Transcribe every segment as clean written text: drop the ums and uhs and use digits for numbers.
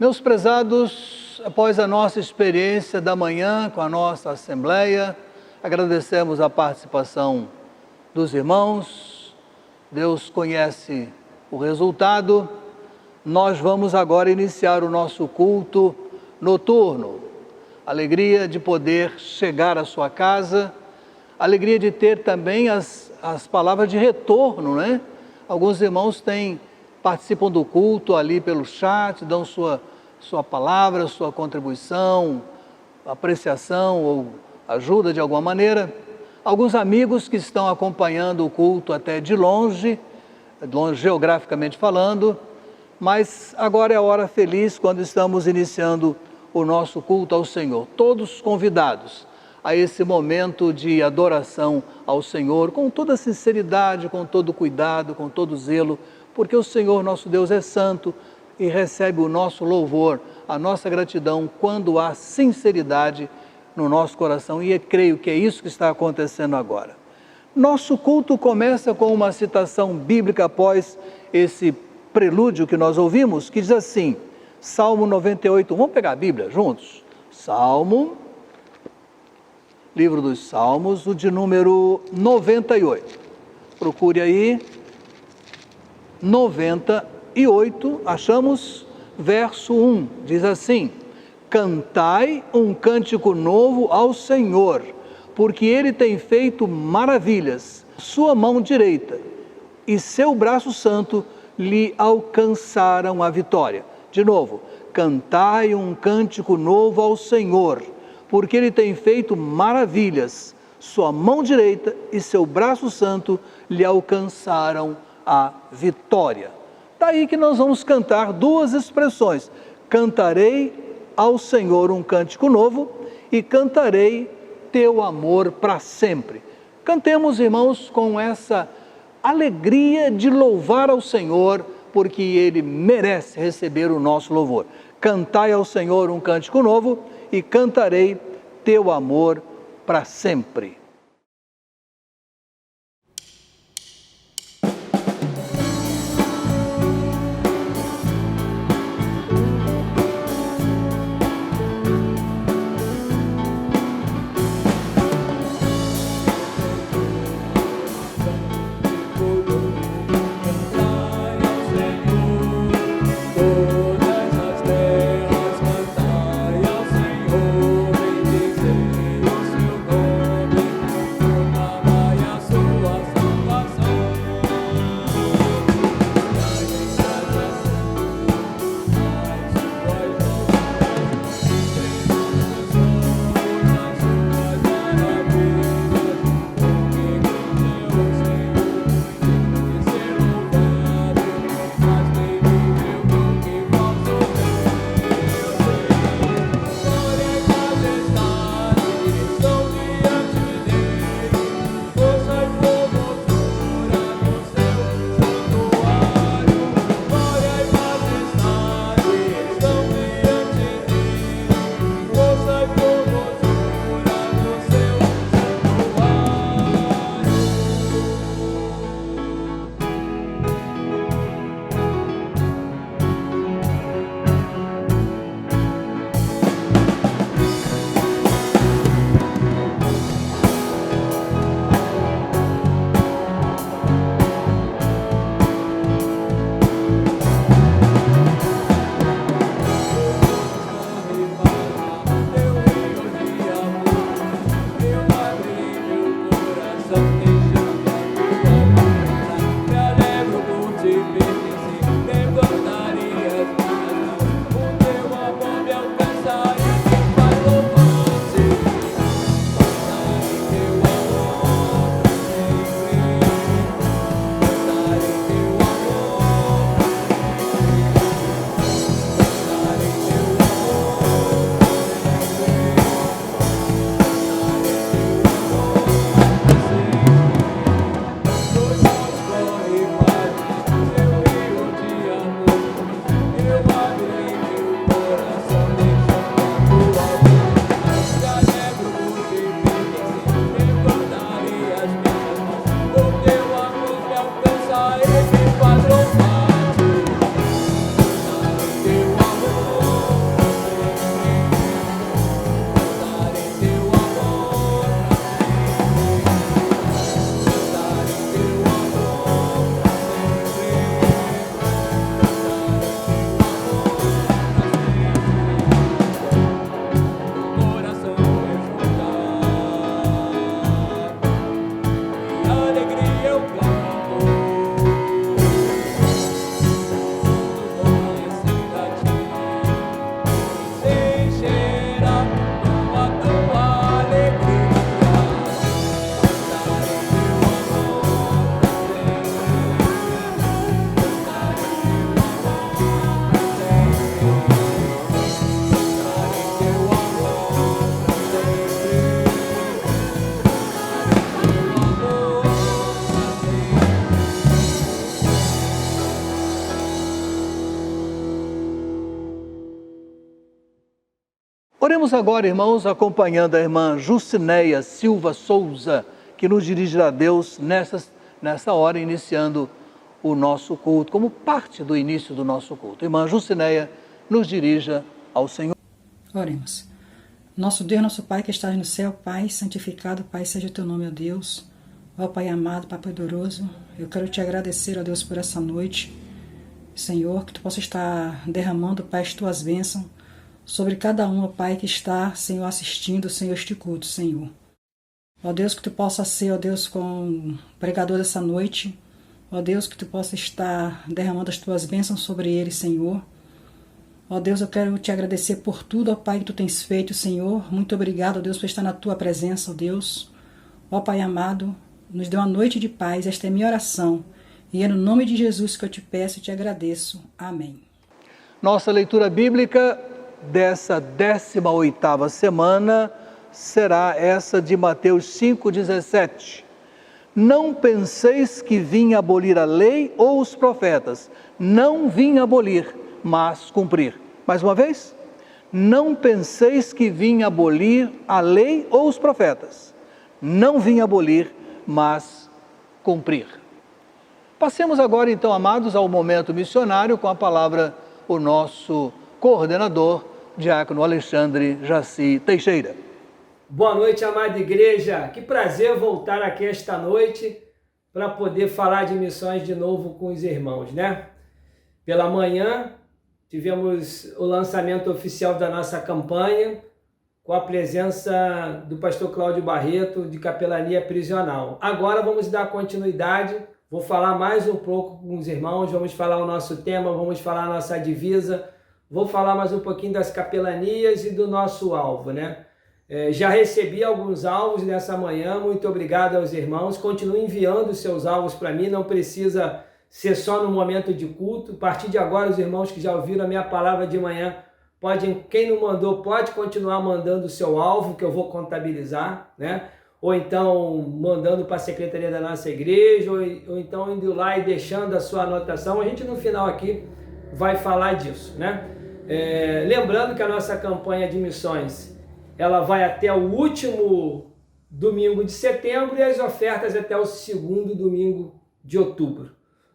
Meus prezados, após a nossa experiência da manhã com a nossa Assembleia, agradecemos a participação dos irmãos. Deus conhece o resultado. Nós vamos agora iniciar o nosso culto noturno. Alegria de poder chegar à sua casa, alegria de ter também as palavras de retorno, né? Alguns irmãos participam do culto ali pelo chat, dão sua palavra, sua contribuição, apreciação ou ajuda de alguma maneira. Alguns amigos que estão acompanhando o culto até de longe geograficamente falando, mas agora é a hora feliz quando estamos iniciando o nosso culto ao Senhor. Todos convidados a esse momento de adoração ao Senhor, com toda sinceridade, com todo cuidado, com todo zelo, porque o Senhor nosso Deus é santo e recebe o nosso louvor, a nossa gratidão quando há sinceridade no nosso coração, e eu creio que é isso que está acontecendo agora. Nosso culto começa com uma citação bíblica após esse prelúdio que nós ouvimos, que diz assim, Salmo 98, vamos pegar a Bíblia juntos? Livro dos Salmos, o de número 98. Procure aí, 98, achamos? Verso 1, diz assim, cantai um cântico novo ao Senhor, porque Ele tem feito maravilhas, sua mão direita e seu braço santo lhe alcançaram a vitória. De novo, cantai um cântico novo ao Senhor, porque Ele tem feito maravilhas, sua mão direita e seu braço santo lhe alcançaram a vitória. Daí que nós vamos cantar duas expressões, cantarei ao Senhor um cântico novo e cantarei teu amor para sempre. Cantemos, irmãos, com essa alegria de louvar ao Senhor, porque Ele merece receber o nosso louvor. Cantai ao Senhor um cântico novo e cantarei teu amor para sempre. Oremos agora, irmãos, acompanhando a irmã Jucineia Silva Souza, que nos dirigirá a Deus nessa hora, iniciando o nosso culto, como parte do início do nosso culto. Irmã Jucineia, nos dirija ao Senhor. Oremos. Nosso Deus, nosso Pai que estás no céu, Pai, santificado, Pai, seja o teu nome, ó Deus. Ó Pai amado, Pai poderoso, eu quero te agradecer, ó Deus, por essa noite. Senhor, que tu possa estar derramando, Pai, as tuas bênçãos sobre cada um, ó Pai, que está, Senhor, assistindo, Senhor, este culto, Senhor. Ó Deus, que tu possa ser, ó Deus, com o pregador dessa noite. Ó Deus, que tu possa estar derramando as tuas bênçãos sobre ele, Senhor. Ó Deus, eu quero te agradecer por tudo, ó Pai, que tu tens feito, Senhor. Muito obrigado, ó Deus, por estar na tua presença, ó Deus. Ó Pai amado, nos dê uma noite de paz, esta é minha oração. E é no nome de Jesus que eu te peço e te agradeço. Amém. Nossa leitura bíblica dessa 18ª semana será essa de Mateus 5,17. Não penseis que vim abolir a lei ou os profetas. Não vim abolir, mas cumprir. Mais uma vez, não penseis que vim abolir a lei ou os profetas. Não vim abolir, mas cumprir. Passemos agora, então, amados, ao momento missionário, com a palavra o nosso coordenador, diácono Alexandre Jaci Teixeira. Boa noite, amada igreja. Que prazer voltar aqui esta noite para poder falar de missões de novo com os irmãos, né? Pela manhã, tivemos o lançamento oficial da nossa campanha, com a presença do pastor Cláudio Barreto, de Capelania Prisional. Agora vamos dar continuidade, vou falar mais um pouco com os irmãos, vamos falar o nosso tema, vamos falar a nossa divisa, vou falar mais um pouquinho das capelanias e do nosso alvo, né? Já recebi alguns alvos nessa manhã, muito obrigado aos irmãos, continuem enviando os seus alvos para mim, não precisa ser só no momento de culto. A partir de agora, os irmãos que já ouviram a minha palavra de manhã, quem não mandou, pode continuar mandando o seu alvo, que eu vou contabilizar, né? Ou então mandando para a secretaria da nossa igreja, ou então indo lá e deixando a sua anotação. A gente no final aqui vai falar disso, né? Lembrando que a nossa campanha de missões, ela vai até o último domingo de setembro e as ofertas até o segundo domingo de outubro.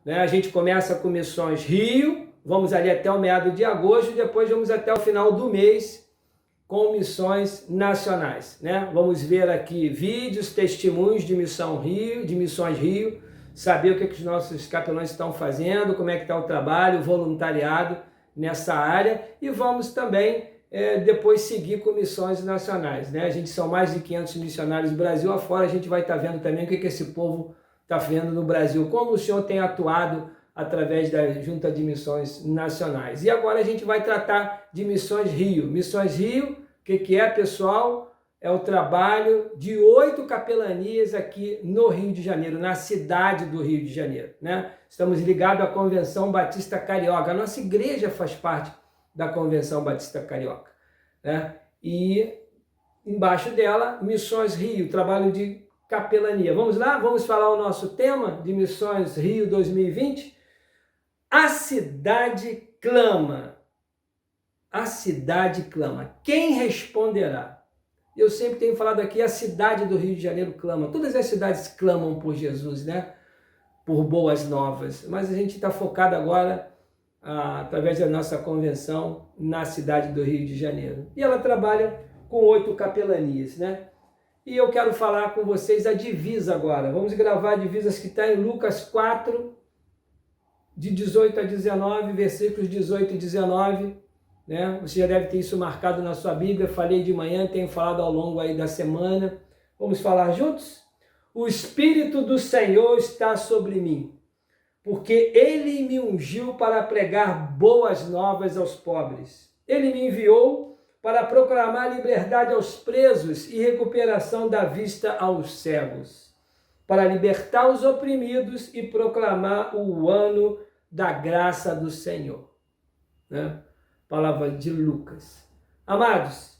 A gente começa com Missões Rio, vamos ali até o meado de agosto e depois vamos até o final do mês com missões nacionais, né? Vamos ver aqui vídeos, testemunhos de Missões Rio, saber o que os nossos capelães estão fazendo, como é que está o trabalho, o voluntariado nessa área, e vamos também depois seguir com missões nacionais, né? A gente são mais de 500 missionários do Brasil afora, a gente vai estar vendo também o que esse povo está vendo no Brasil, como o Senhor tem atuado através da Junta de Missões Nacionais. E agora a gente vai tratar de Missões Rio. Missões Rio, o que é, pessoal? É o trabalho de 8 capelanias aqui no Rio de Janeiro, na cidade do Rio de Janeiro, né? Estamos ligados à Convenção Batista Carioca. A nossa igreja faz parte da Convenção Batista Carioca, né? E embaixo dela, Missões Rio, trabalho de capelania. Vamos lá? Vamos falar o nosso tema de Missões Rio 2020? A cidade clama. A cidade clama. Quem responderá? Eu sempre tenho falado aqui, a cidade do Rio de Janeiro clama. Todas as cidades clamam por Jesus, né? Por boas novas. Mas a gente está focado agora, através da nossa convenção, na cidade do Rio de Janeiro. E ela trabalha com 8 capelanias, né? E eu quero falar com vocês a divisa agora. Vamos gravar a divisas que está em Lucas 4, de 18 a 19, versículos 18 e 19. Né? Você já deve ter isso marcado na sua Bíblia. Falei de manhã, tenho falado ao longo aí da semana. Vamos falar juntos? O Espírito do Senhor está sobre mim, porque Ele me ungiu para pregar boas novas aos pobres. Ele me enviou para proclamar liberdade aos presos e recuperação da vista aos cegos, para libertar os oprimidos e proclamar o ano da graça do Senhor. Né? Palavra de Lucas. Amados,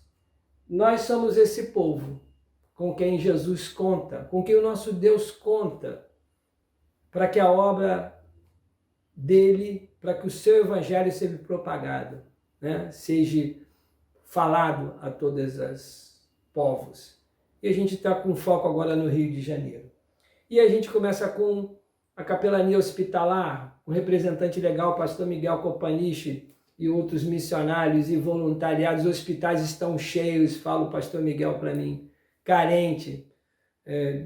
nós somos esse povo com quem Jesus conta, com quem o nosso Deus conta, para que a obra dele, para que o seu evangelho seja propagado, né? Seja falado a todas as povos. E a gente está com foco agora no Rio de Janeiro. E a gente começa com a capelania hospitalar, um representante legal, o pastor Miguel Copaniche, e outros missionários e voluntariados. Os hospitais estão cheios, fala o pastor Miguel para mim, carente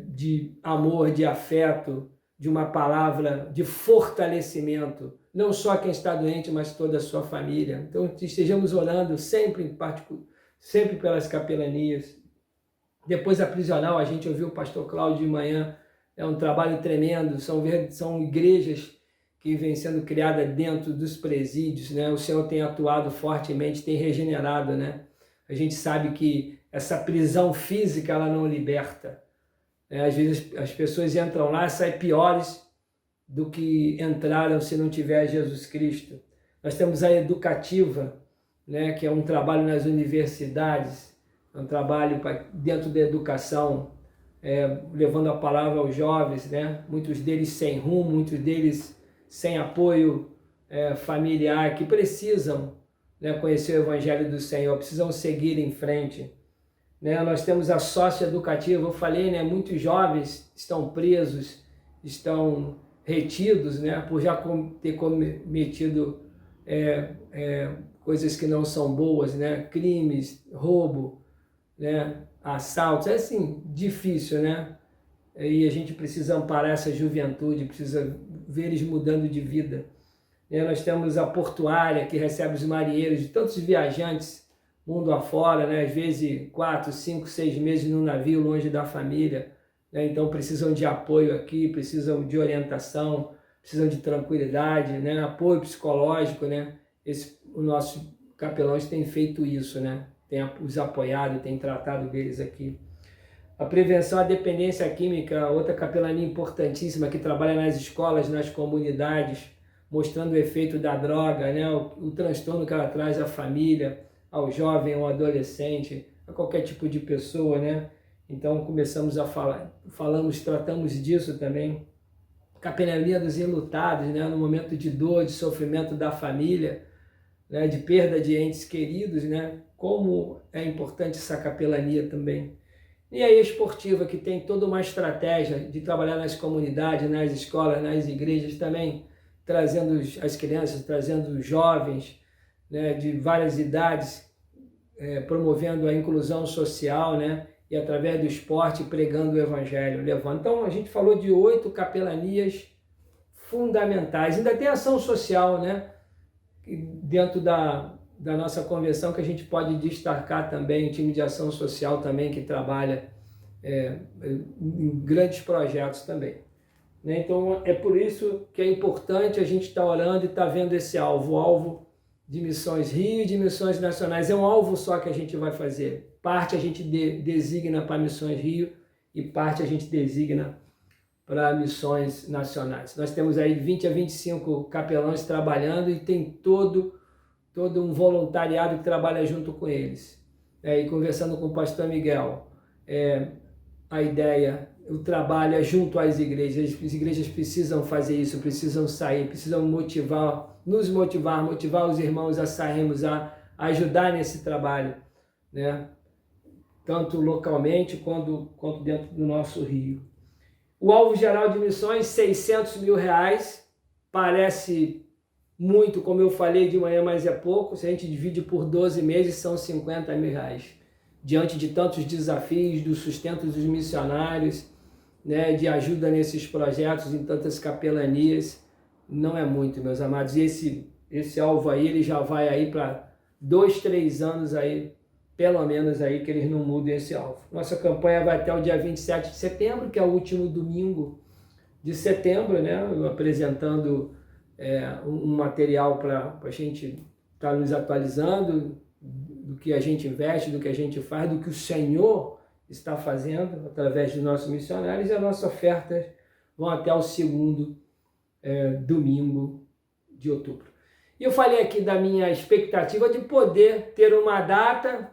de amor, de afeto, de uma palavra de fortalecimento, não só quem está doente, mas toda a sua família. Então, estejamos orando sempre, sempre pelas capelanias. Depois, a prisional, a gente ouviu o pastor Cláudio de manhã, é um trabalho tremendo, são igrejas que vêm sendo criadas dentro dos presídios, né? O Senhor tem atuado fortemente, tem regenerado, né? A gente sabe que essa prisão física, ela não liberta. Às vezes as pessoas entram lá e saem piores do que entraram se não tiver Jesus Cristo. Nós temos a educativa, né? Que é um trabalho nas universidades, é um trabalho dentro da educação, levando a palavra aos jovens, né? Muitos deles sem rumo, muitos deles sem apoio familiar, que precisam, né, conhecer o Evangelho do Senhor, precisam seguir em frente. Né? Nós temos a socioeducativa, eu falei, né, muitos jovens estão presos, estão retidos, né, por já ter cometido coisas que não são boas, né, crimes, roubo, né, assaltos, é assim, difícil, né? E a gente precisa amparar essa juventude, precisa ver eles mudando de vida. Nós temos a portuária, que recebe os marinheiros de tantos viajantes, mundo afora, né? Às vezes 4, 5, 6 meses no navio, longe da família. Né? Então precisam de apoio aqui, precisam de orientação, precisam de tranquilidade, né? Apoio psicológico. Né? O nosso capelães tem feito isso, né? Tem os apoiado, tem tratado deles aqui. A prevenção à dependência química, outra capelania importantíssima, que trabalha nas escolas, nas comunidades, mostrando o efeito da droga, né? o transtorno que ela traz à família, ao jovem, ao adolescente, a qualquer tipo de pessoa, né? Então começamos a tratamos disso também. Capelania dos enlutados, né? No momento de dor, de sofrimento da família, né? De perda de entes queridos, né? Como é importante essa capelania também. E aí a esportiva, que tem toda uma estratégia de trabalhar nas comunidades, nas escolas, nas igrejas também, trazendo as crianças, trazendo os jovens, né, de várias idades, promovendo a inclusão social, né, e através do esporte pregando o evangelho, levando. Então a gente falou de 8 capelanias fundamentais. Ainda tem ação social, né, dentro da nossa convenção, que a gente pode destacar também, o time de ação social também, que trabalha em grandes projetos também. Né? Então é por isso que é importante a gente estar orando e estar vendo esse alvo, o alvo de Missões Rio e de Missões Nacionais. É um alvo só que a gente vai fazer. Parte a gente designa para Missões Rio e parte a gente designa para Missões Nacionais. Nós temos aí 20 a 25 capelães trabalhando e tem todo um voluntariado que trabalha junto com eles. E conversando com o pastor Miguel, a ideia, o trabalho é junto às igrejas. As igrejas precisam fazer isso, precisam sair, precisam nos motivar os irmãos a sairmos, a ajudar nesse trabalho, né? Tanto localmente quanto dentro do nosso Rio. O alvo geral de missões, R$600 mil, parece muito, como eu falei de manhã, mas é pouco. Se a gente divide por 12 meses, são R$50 mil. Diante de tantos desafios, do sustento dos missionários, né, de ajuda nesses projetos, em tantas capelanias, não é muito, meus amados. E esse alvo aí, ele já vai aí para 2, 3 anos aí, pelo menos aí, que eles não mudem esse alvo. Nossa campanha vai até o dia 27 de setembro, que é o último domingo de setembro, né, apresentando um material para a gente estar nos atualizando do que a gente investe, do que a gente faz, do que o Senhor está fazendo através dos nossos missionários, e as nossas ofertas vão até o segundo domingo de outubro. E eu falei aqui da minha expectativa de poder ter uma data,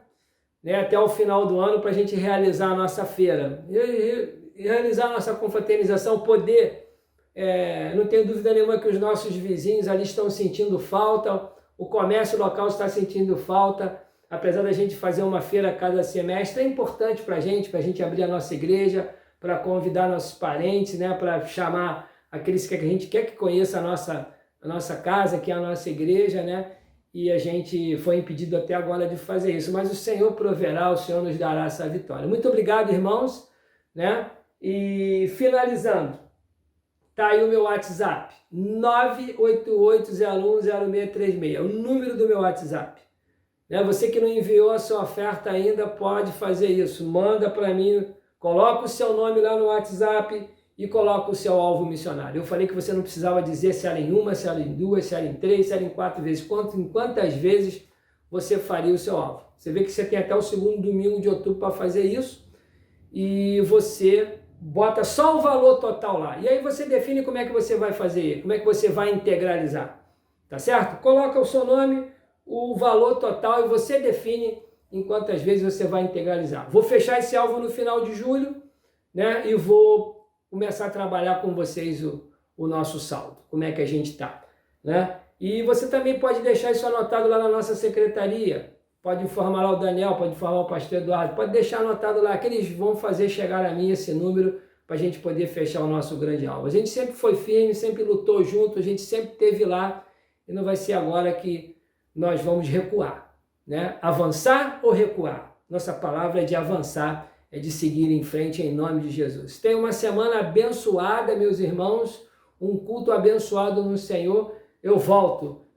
né, até o final do ano, para a gente realizar a nossa feira, e realizar a nossa confraternização, poder... não tenho dúvida nenhuma que os nossos vizinhos ali estão sentindo falta, o comércio local está sentindo falta, apesar da gente fazer uma feira cada semestre, é importante para a gente abrir a nossa igreja, para convidar nossos parentes, né, para chamar aqueles que a gente quer que conheça a nossa casa, que é a nossa igreja, né? E a gente foi impedido até agora de fazer isso, mas o Senhor proverá, o Senhor nos dará essa vitória. Muito obrigado, irmãos, né? E finalizando, tá aí o meu WhatsApp, 988010636, o número do meu WhatsApp. Né? Você que não enviou a sua oferta ainda, pode fazer isso, manda para mim, coloca o seu nome lá no WhatsApp e coloca o seu alvo missionário. Eu falei que você não precisava dizer se era em uma, se era em duas, se era em três, se era em 4 vezes, em quantas vezes você faria o seu alvo. Você vê que você tem até o segundo domingo de outubro para fazer isso e você bota só o valor total lá. E aí você define como é que você vai fazer, como é que você vai integralizar, tá certo? Coloca o seu nome, o valor total e você define em quantas vezes você vai integralizar. Vou fechar esse alvo no final de julho, né? E vou começar a trabalhar com vocês o nosso saldo, como é que a gente está, né? E você também pode deixar isso anotado lá na nossa secretaria, pode informar lá o Daniel, pode informar o pastor Eduardo, pode deixar anotado lá, que eles vão fazer chegar a mim esse número para a gente poder fechar o nosso grande alvo. A gente sempre foi firme, sempre lutou junto, a gente sempre esteve lá e não vai ser agora que nós vamos recuar, né? Avançar ou recuar? Nossa palavra é de avançar, é de seguir em frente em nome de Jesus. Tenha uma semana abençoada, meus irmãos, um culto abençoado no Senhor.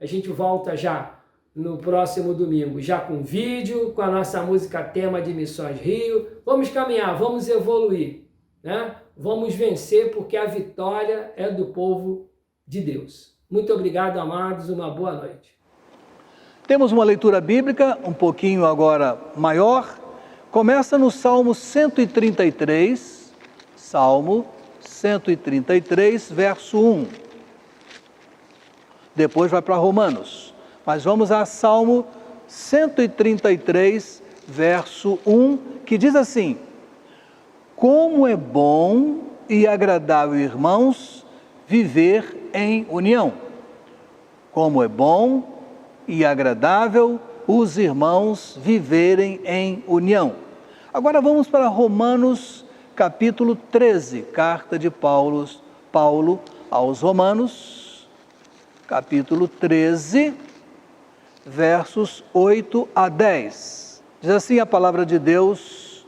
A gente volta já no próximo domingo, já com vídeo, com a nossa música tema de Missões Rio. Vamos caminhar, vamos evoluir, né? Vamos vencer, porque a vitória é do povo de Deus. Muito obrigado, amados, uma boa noite. Temos uma leitura bíblica um pouquinho agora maior. Começa no Salmo 133, Salmo 133, verso 1. Depois vai para Romanos. Mas vamos a Salmo 133, verso 1, que diz assim: Como é bom e agradável, irmãos, viver em união. Como é bom e agradável os irmãos viverem em união. Agora vamos para Romanos, capítulo 13, carta de Paulo aos Romanos, capítulo 13, versos 8 a 10. Diz assim a palavra de Deus: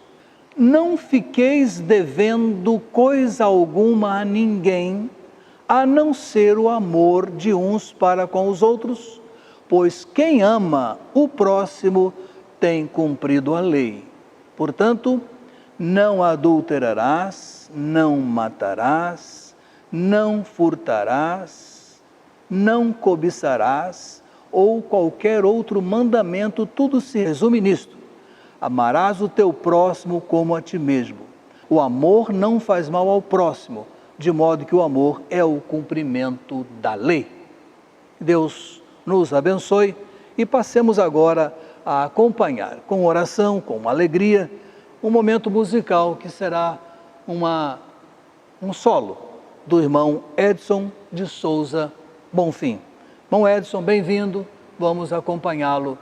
Não fiqueis devendo coisa alguma a ninguém, a não ser o amor de uns para com os outros, pois quem ama o próximo tem cumprido a lei. Portanto, não adulterarás, não matarás, não furtarás, não cobiçarás, ou qualquer outro mandamento, tudo se resume nisto: amarás o teu próximo como a ti mesmo. O amor não faz mal ao próximo, de modo que o amor é o cumprimento da lei. Deus nos abençoe e passemos agora a acompanhar com oração, com alegria, um momento musical que será um solo do irmão Edson de Souza Bonfim. Irmão Edson, bem-vindo, vamos acompanhá-lo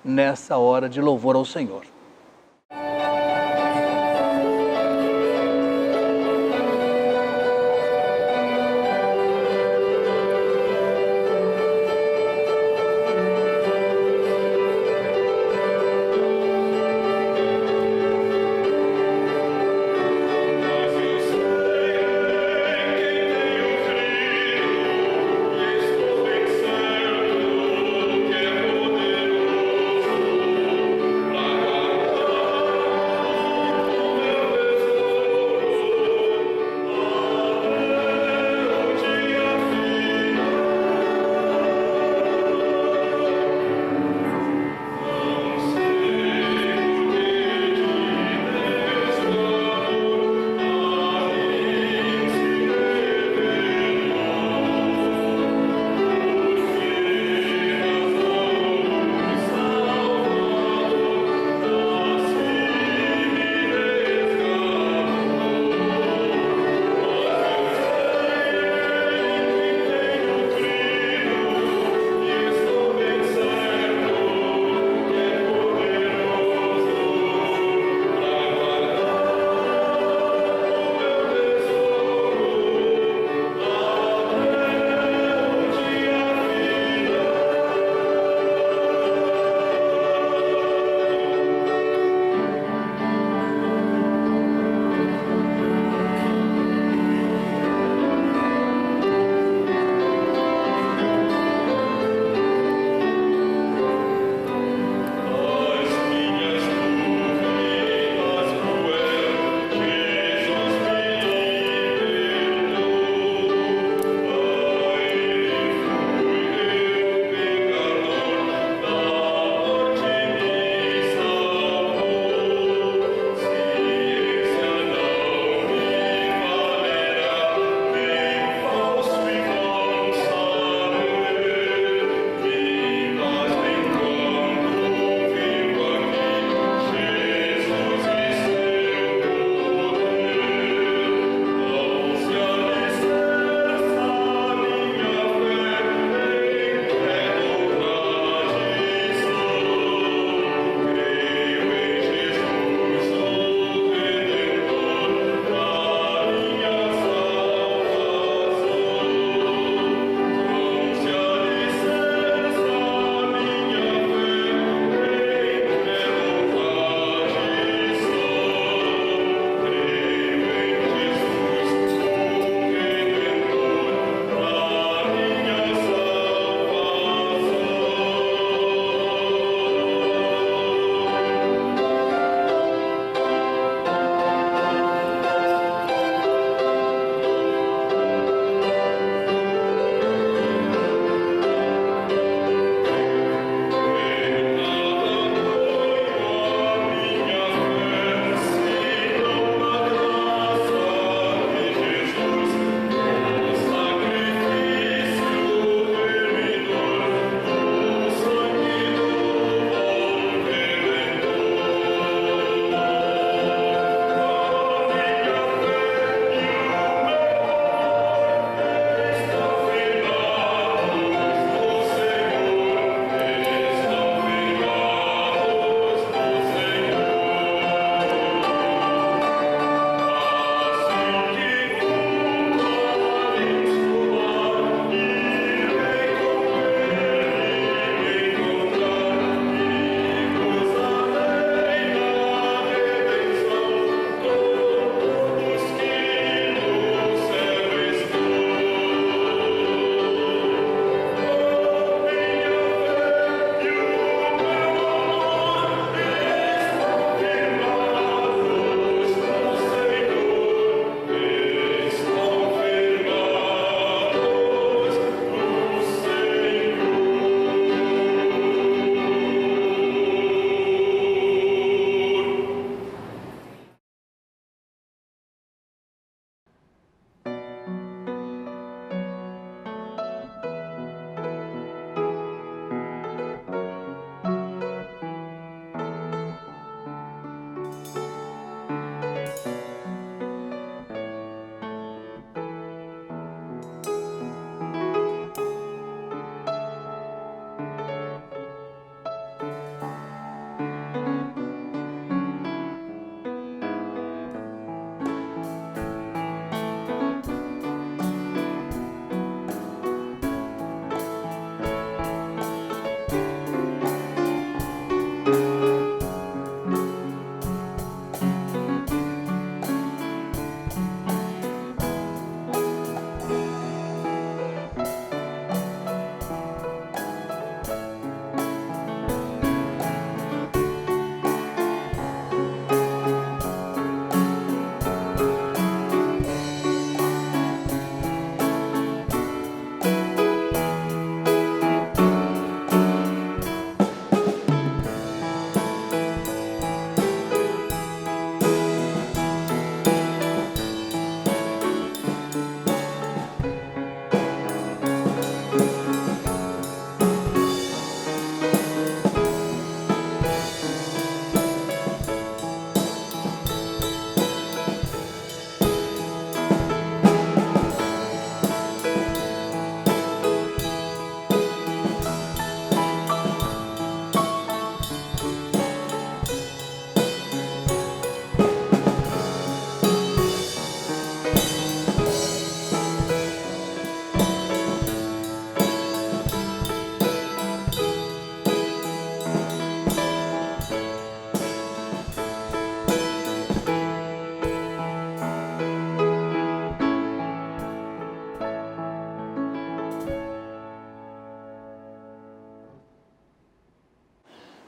nessa hora de louvor ao Senhor. Poderoso,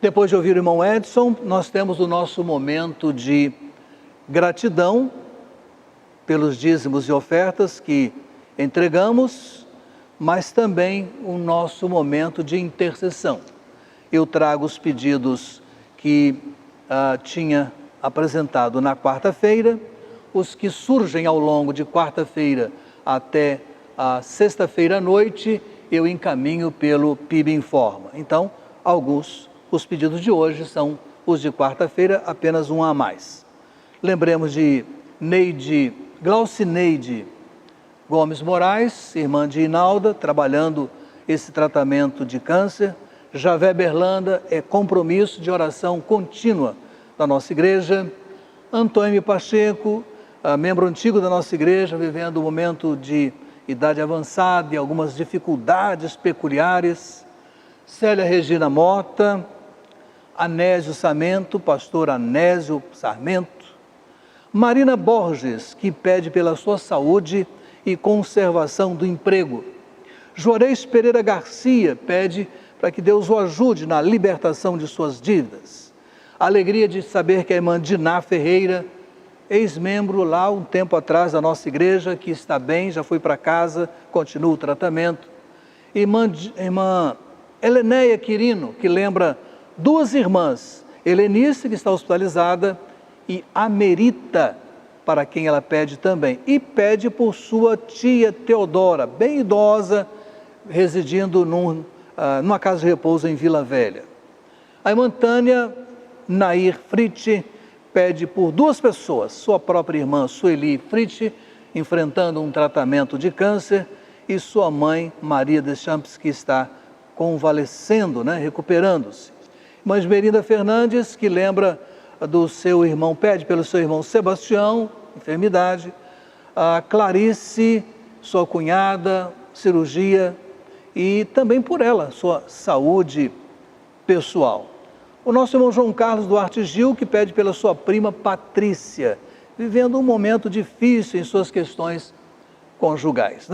Depois de ouvir o irmão Edson, nós temos o nosso momento de gratidão pelos dízimos e ofertas que entregamos, mas também o nosso momento de intercessão. Eu trago os pedidos que tinha apresentado na quarta-feira, os que surgem ao longo de quarta-feira até a sexta-feira à noite, eu encaminho pelo PIB Informa. Então, os pedidos de hoje são os de quarta-feira, apenas um a mais. Lembremos de Glaucineide Gomes Moraes, irmã de Inalda, trabalhando esse tratamento de câncer. Javé Berlanda é compromisso de oração contínua da nossa igreja. Antônio Pacheco, membro antigo da nossa igreja, vivendo um momento de idade avançada e algumas dificuldades peculiares. Célia Regina Mota, Anésio Sarmento, pastor Anésio Sarmento. Marina Borges, que pede pela sua saúde e conservação do emprego. Juarez Pereira Garcia pede para que Deus o ajude na libertação de suas dívidas. A alegria de saber que a irmã Diná Ferreira, ex-membro lá um tempo atrás da nossa igreja, que está bem, já foi para casa, continua o tratamento. Irmã Heleneia Quirino, que lembra duas irmãs, Helenice, que está hospitalizada, e Amerita, para quem ela pede também. E pede por sua tia Teodora, bem idosa, residindo numa casa de repouso em Vila Velha. A irmã Tânia Nair Fritz pede por duas pessoas, sua própria irmã Sueli Fritz, enfrentando um tratamento de câncer, e sua mãe Maria Deschamps, que está convalescendo, recuperando-se. Irmã Esmeralda Fernandes, que lembra do seu irmão, pede pelo seu irmão Sebastião, enfermidade. A Clarice, sua cunhada, cirurgia, e também por ela, sua saúde pessoal. O nosso irmão João Carlos Duarte Gil, que pede pela sua prima Patrícia, vivendo um momento difícil em suas questões conjugais,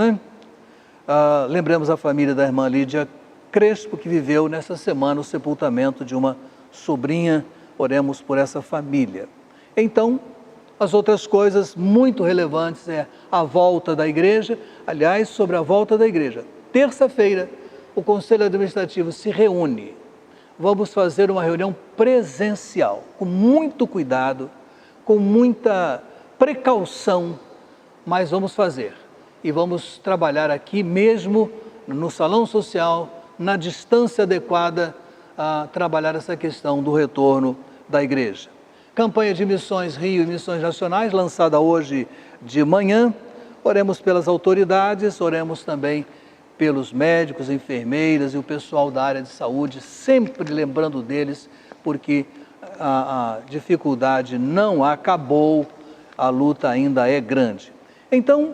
lembramos a família da irmã Lídia Crespo, que viveu nessa semana o sepultamento de uma sobrinha. Oremos por essa família. Então, as outras coisas muito relevantes é a volta da igreja. Aliás, sobre a volta da igreja, terça-feira, o Conselho Administrativo se reúne. Vamos fazer uma reunião presencial, com muito cuidado, com muita precaução, mas vamos fazer. E vamos trabalhar aqui mesmo, no salão social, na distância adequada, a trabalhar essa questão do retorno da igreja. Campanha de Missões Rio e Missões Nacionais, lançada hoje de manhã. Oremos pelas autoridades, oremos também pelos médicos, enfermeiras e o pessoal da área de saúde, sempre lembrando deles, porque a dificuldade não acabou, a luta ainda é grande. Então,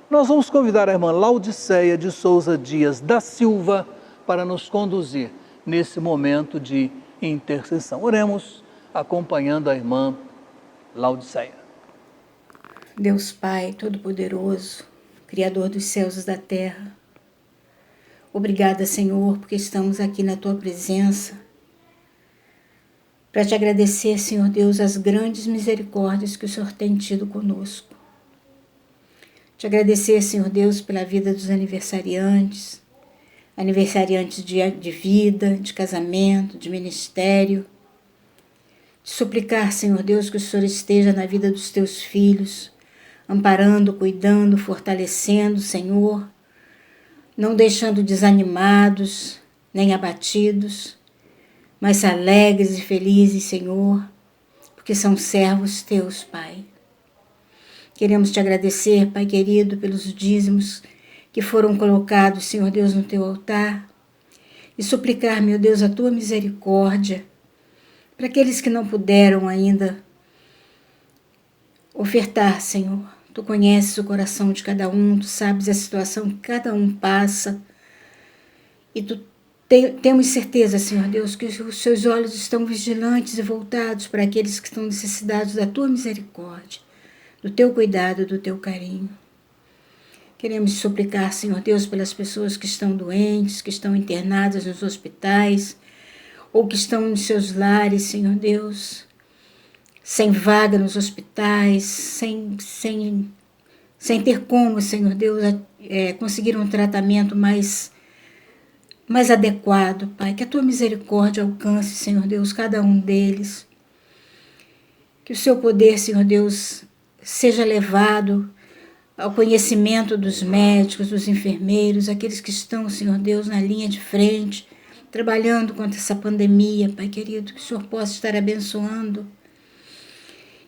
nós vamos convidar a irmã Laudiceia de Souza Dias da Silva para nos conduzir nesse momento de intercessão. Oremos acompanhando a irmã Laudiceia. Deus Pai Todo-Poderoso, Criador dos céus e da terra, obrigada, Senhor, porque estamos aqui na Tua presença para Te agradecer, Senhor Deus, as grandes misericórdias que o Senhor tem tido conosco. Te agradecer, Senhor Deus, pela vida dos aniversariantes de vida, de casamento, de ministério. Te suplicar, Senhor Deus, que o Senhor esteja na vida dos Teus filhos, amparando, cuidando, fortalecendo, Senhor, não deixando desanimados, nem abatidos, mas alegres e felizes, Senhor, porque são servos Teus, Pai. Queremos Te agradecer, Pai querido, pelos dízimos que foram colocados, Senhor Deus, no Teu altar, e suplicar, meu Deus, a Tua misericórdia para aqueles que não puderam ainda ofertar, Senhor. Tu conheces o coração de cada um, Tu sabes a situação que cada um passa, e temos certeza, Senhor Deus, que os Seus olhos estão vigilantes e voltados para aqueles que estão necessitados da Tua misericórdia, do Teu cuidado, do Teu carinho. Queremos suplicar, Senhor Deus, pelas pessoas que estão doentes, que estão internadas nos hospitais, ou que estão nos seus lares, Senhor Deus, sem vaga nos hospitais, sem ter como, Senhor Deus, conseguir um tratamento mais adequado, Pai. Que a Tua misericórdia alcance, Senhor Deus, cada um deles. Que o Seu poder, Senhor Deus, seja levado ao conhecimento dos médicos, dos enfermeiros, aqueles que estão, Senhor Deus, na linha de frente, trabalhando contra essa pandemia, Pai querido. Que o Senhor possa estar abençoando.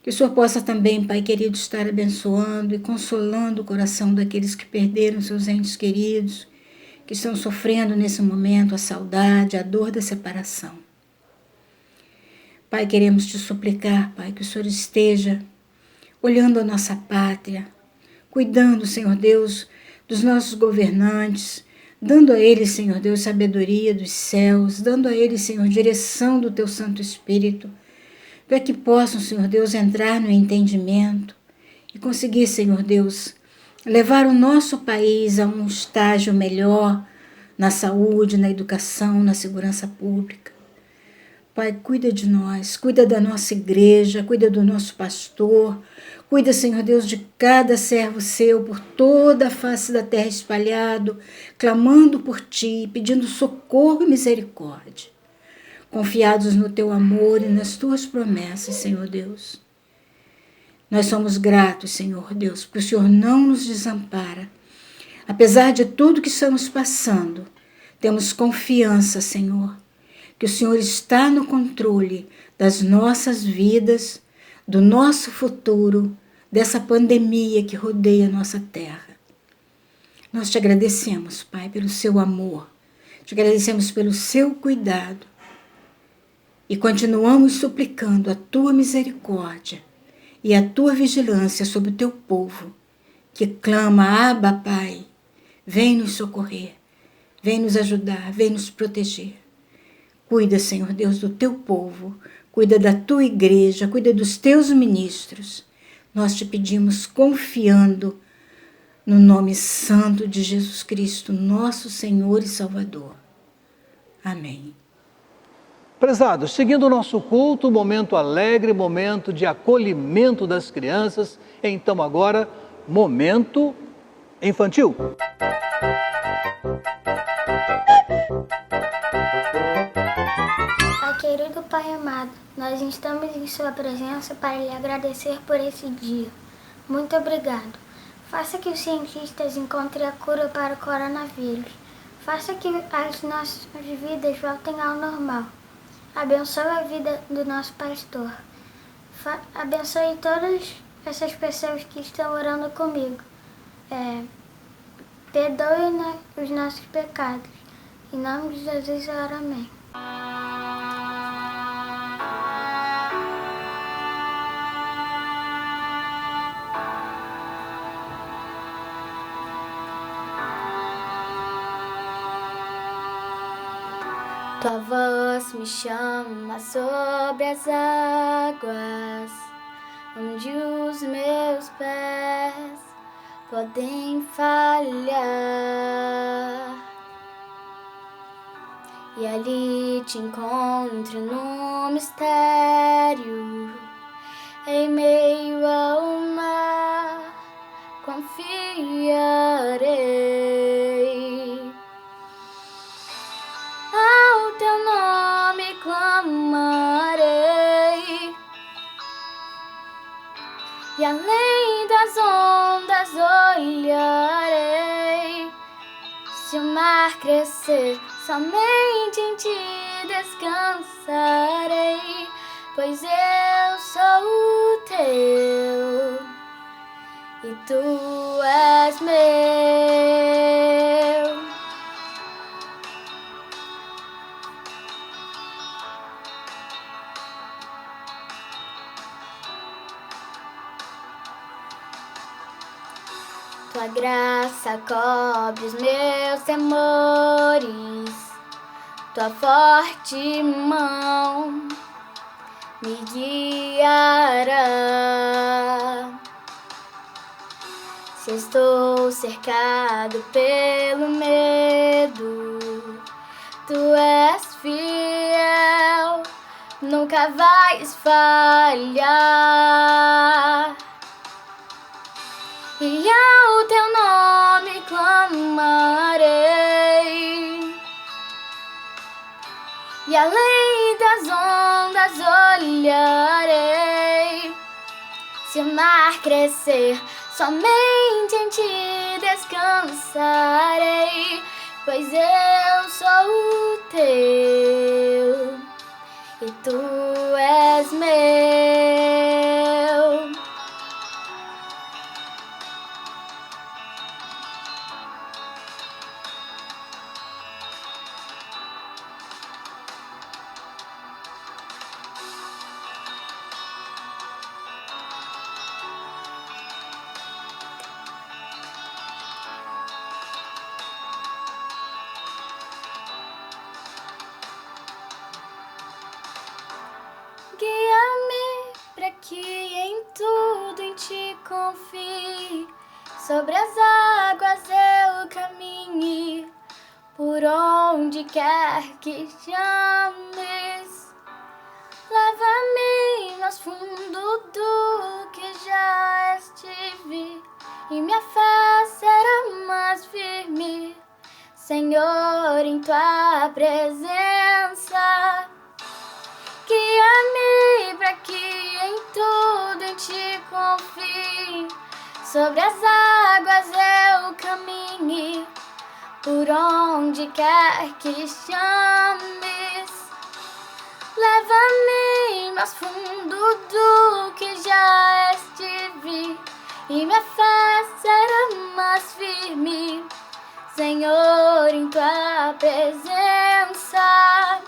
Que o Senhor possa também, Pai querido, estar abençoando e consolando o coração daqueles que perderam seus entes queridos, que estão sofrendo nesse momento a saudade, a dor da separação. Pai, queremos te suplicar, Pai, que o Senhor esteja olhando a nossa pátria, cuidando, Senhor Deus, dos nossos governantes, dando a eles, Senhor Deus, sabedoria dos céus, dando a eles, Senhor, direção do Teu Santo Espírito, para que possam, Senhor Deus, entrar no entendimento e conseguir, Senhor Deus, levar o nosso país a um estágio melhor na saúde, na educação, na segurança pública. Pai, cuida de nós, cuida da nossa igreja, cuida do nosso pastor, cuida, Senhor Deus, de cada servo seu por toda a face da terra espalhado, clamando por Ti, pedindo socorro e misericórdia, confiados no Teu amor e nas Tuas promessas, Senhor Deus. Nós somos gratos, Senhor Deus, porque o Senhor não nos desampara. Apesar de tudo que estamos passando, temos confiança, Senhor, que o Senhor está no controle das nossas vidas, do nosso futuro, dessa pandemia que rodeia a nossa terra. Nós te agradecemos, Pai, pelo seu amor, te agradecemos pelo seu cuidado e continuamos suplicando a tua misericórdia e a tua vigilância sobre o teu povo, que clama: Abba, Pai, vem nos socorrer, vem nos ajudar, vem nos proteger. Cuida, Senhor Deus, do teu povo, cuida da tua igreja, cuida dos teus ministros. Nós te pedimos confiando no nome santo de Jesus Cristo, nosso Senhor e Salvador. Amém. Prezados, seguindo o nosso culto, momento alegre, momento de acolhimento das crianças, então agora, momento infantil. Querido Pai amado, nós estamos em Sua presença para lhe agradecer por esse dia. Muito obrigado. Faça que os cientistas encontrem a cura para o coronavírus. Faça que as nossas vidas voltem ao normal. Abençoe a vida do nosso pastor. Abençoe todas essas pessoas que estão orando comigo. Perdoe os nossos pecados. Em nome de Jesus, eu oro, amém. Tua voz me chama sobre as águas, onde os meus pés podem falhar. E ali te encontro no mistério, em meio ao mar, confiarei. Ao teu nome clamarei, e além das ondas olharei. Se o mar crescer, somente em ti descansarei, pois eu sou teu e tu és meu. Tua graça cobre os meus temores, tua forte mão me guiará. Se estou cercado pelo medo, tu és fiel nunca vais falhar. E ao teu nome clamarei, e além das ondas olharei. Se o mar crescer, somente em ti descansarei, pois eu sou o teu e tu és meu. Guia-me para que em tudo em ti confie, sobre as águas eu caminhe, por onde quer que chames. Leva-me mais fundo do que já estive, e minha fé será mais firme, Senhor, em tua presença. Guia-me para que em tudo em ti confie, sobre as águas eu caminhe, por onde quer que chames. Leva-me mais fundo do que já estive, e minha fé será mais firme, Senhor, em tua presença.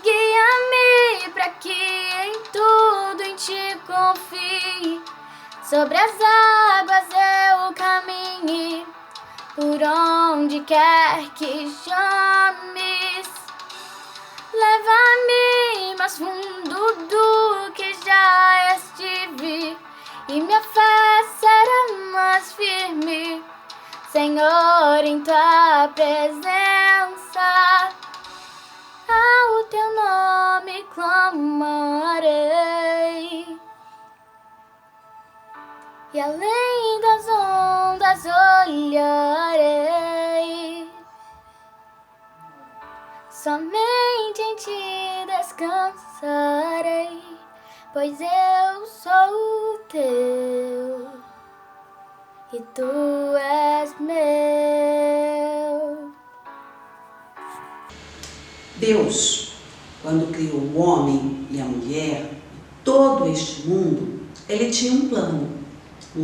Guia-me para que em tudo em ti confie, sobre as águas eu caminhe, por onde quer que chames. Leva-me mais fundo do que já estive, e minha fé será mais firme, Senhor, em tua presença. Ao teu nome clamarei, e além das ondas olharei. Somente em ti descansarei, pois eu sou o teu e tu és meu. Deus, quando criou o homem e a mulher, todo este mundo, Ele tinha um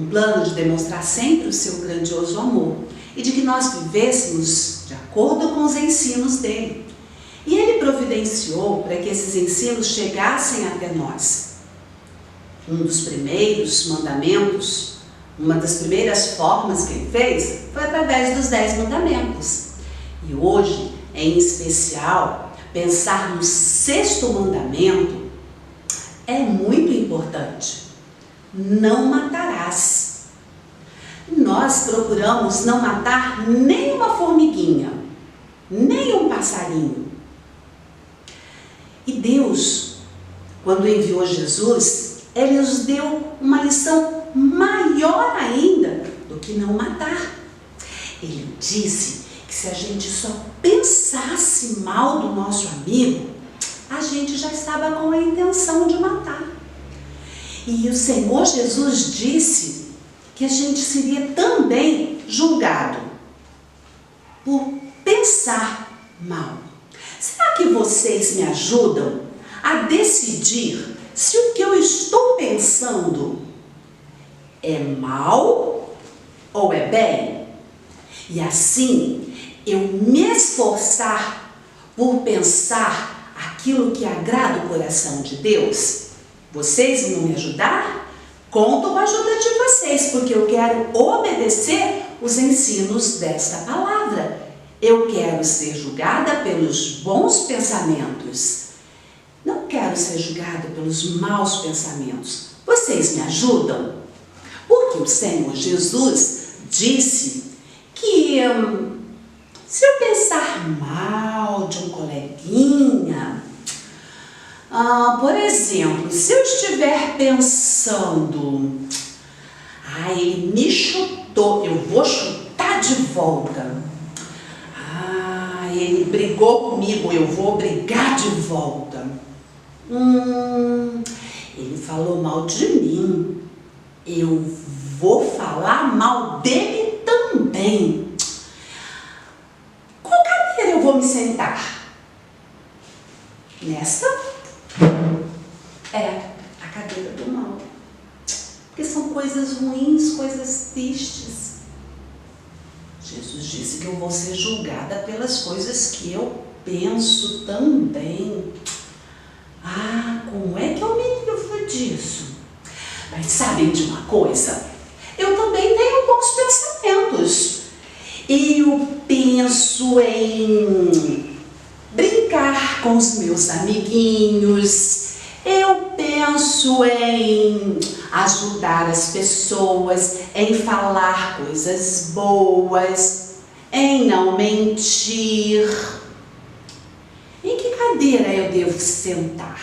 plano de demonstrar sempre o seu grandioso amor e de que nós vivêssemos de acordo com os ensinos dele. E Ele providenciou para que esses ensinos chegassem até nós. Um dos primeiros mandamentos, uma das primeiras formas que Ele fez, foi através dos 10 mandamentos. E hoje, em especial, pensar no 6º mandamento é muito importante. Não matarás. Nós procuramos não matar nem uma formiguinha, nem um passarinho. E Deus, quando enviou Jesus, Ele nos deu uma lição maior ainda do que não matar. Ele disse que se a gente só pensasse mal do nosso amigo, a gente já estava com a intenção de matar. E o Senhor Jesus disse que a gente seria também julgado por pensar mal. Será que vocês me ajudam a decidir se o que eu estou pensando é mal ou é bem? E assim, eu me esforçar por pensar aquilo que agrada o coração de Deus? Vocês vão me ajudar? Conto com a ajuda de vocês, porque eu quero obedecer os ensinos desta palavra. Eu quero ser julgada pelos bons pensamentos. Não quero ser julgada pelos maus pensamentos. Vocês me ajudam? Porque o Senhor Jesus disse que se eu pensar mal de um coleguinha, Por exemplo, se eu estiver pensando, ele me chutou, eu vou chutar de volta. Ele brigou comigo, eu vou brigar de volta. Ele falou mal de mim, eu vou falar mal dele também. Qual cadeira eu vou me sentar? Nessa? É a cadeira do mal. Porque são coisas ruins, coisas tristes. Jesus disse que eu vou ser julgada pelas coisas que eu penso também. Como é que eu me livro disso? Mas sabem de uma coisa? Eu também tenho bons pensamentos. Eu penso em brincar com os meus amiguinhos. Eu penso em ajudar as pessoas, em falar coisas boas, em não mentir. Em que cadeira eu devo sentar?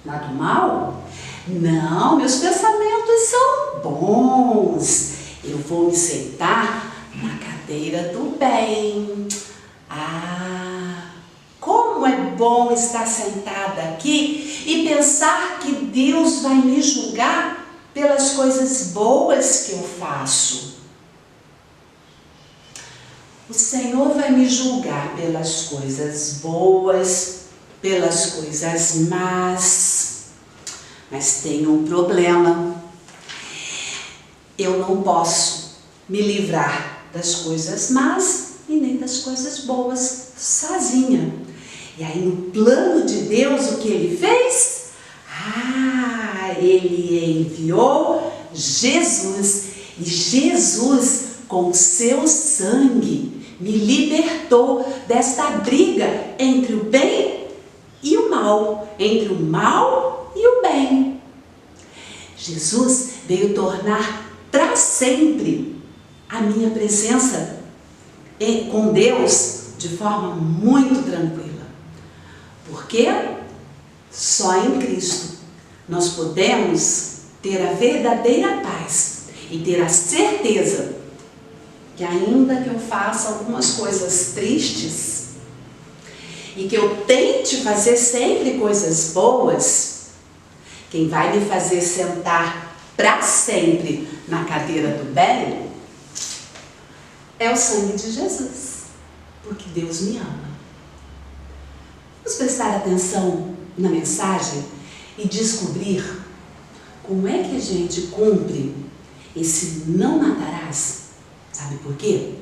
Na do mal? Não, meus pensamentos são bons. Eu vou me sentar na cadeira do bem. Como é bom estar sentada aqui e pensar que Deus vai me julgar pelas coisas boas que eu faço. O Senhor vai me julgar pelas coisas boas, pelas coisas más. Mas tem um problema. Eu não posso me livrar das coisas más e nem das coisas boas sozinha. E aí no plano de Deus, o que Ele fez? Ele enviou Jesus. E Jesus, com seu sangue, me libertou desta briga entre o bem e o mal, entre o mal e o bem. Jesus veio tornar para sempre a minha presença com Deus de forma muito tranquila. Porque só em Cristo nós podemos ter a verdadeira paz e ter a certeza que ainda que eu faça algumas coisas tristes e que eu tente fazer sempre coisas boas, quem vai me fazer sentar para sempre na cadeira do bem é o sangue de Jesus, porque Deus me ama. Vamos prestar atenção na mensagem e descobrir como é que a gente cumpre esse não matarás. Sabe por quê?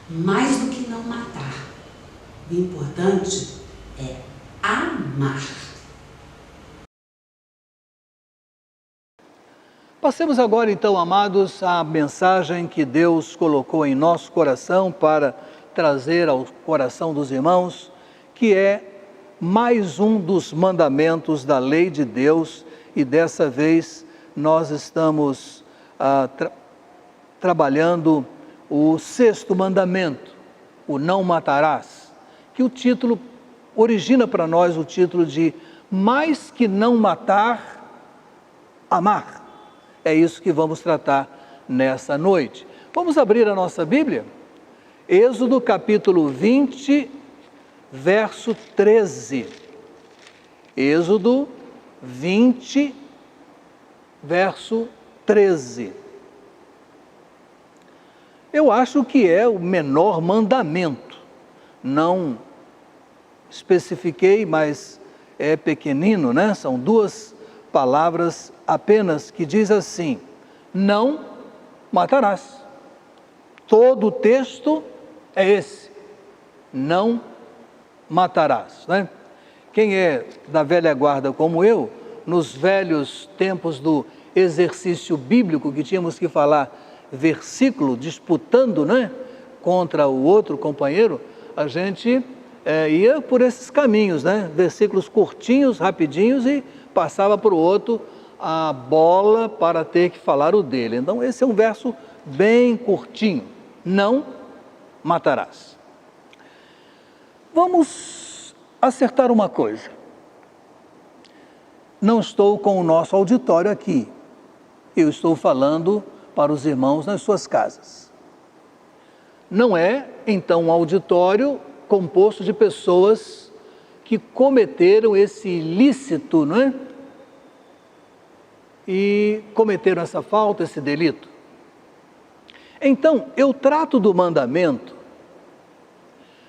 Mais do que não matar, o importante é amar. Passemos agora então, amados, a mensagem que Deus colocou em nosso coração para trazer ao coração dos irmãos, que é mais um dos mandamentos da lei de Deus, e dessa vez nós estamos trabalhando o 6º mandamento, o não matarás, que o título origina para nós o título de mais que não matar, amar. É isso que vamos tratar nessa noite. Vamos abrir a nossa Bíblia? Êxodo capítulo 20, verso 13. Êxodo 20, verso 13. Eu acho que é o menor mandamento. Não especifiquei, mas é pequenino, né? São 2 palavras apenas que diz assim: não matarás. Todo o texto é esse: não matarás, né? Quem é da velha guarda como eu, nos velhos tempos do exercício bíblico, que tínhamos que falar versículo, disputando, né, contra o outro companheiro, a gente ia por esses caminhos, né? Versículos curtinhos, rapidinhos, e passava para o outro a bola para ter que falar o dele. Então esse é um verso bem curtinho: não matarás. Vamos acertar uma coisa. não estou com o nosso auditório aqui. Eu estou falando para os irmãos nas suas casas. Não é, então, um auditório composto de pessoas que cometeram esse ilícito, não é? E cometeram essa falta, esse delito. Então, eu trato do mandamento,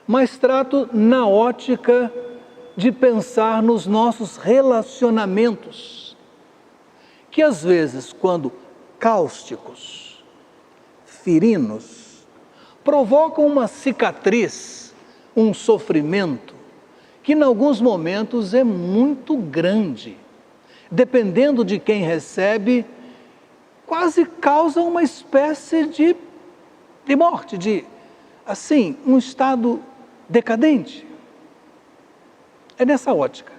mas trato na ótica de pensar nos nossos relacionamentos, que às vezes, quando cáusticos, ferinos, provocam uma cicatriz, um sofrimento, que em alguns momentos é muito grande. Dependendo de quem recebe, quase causa uma espécie de morte, assim, um estado decadente. É nessa ótica.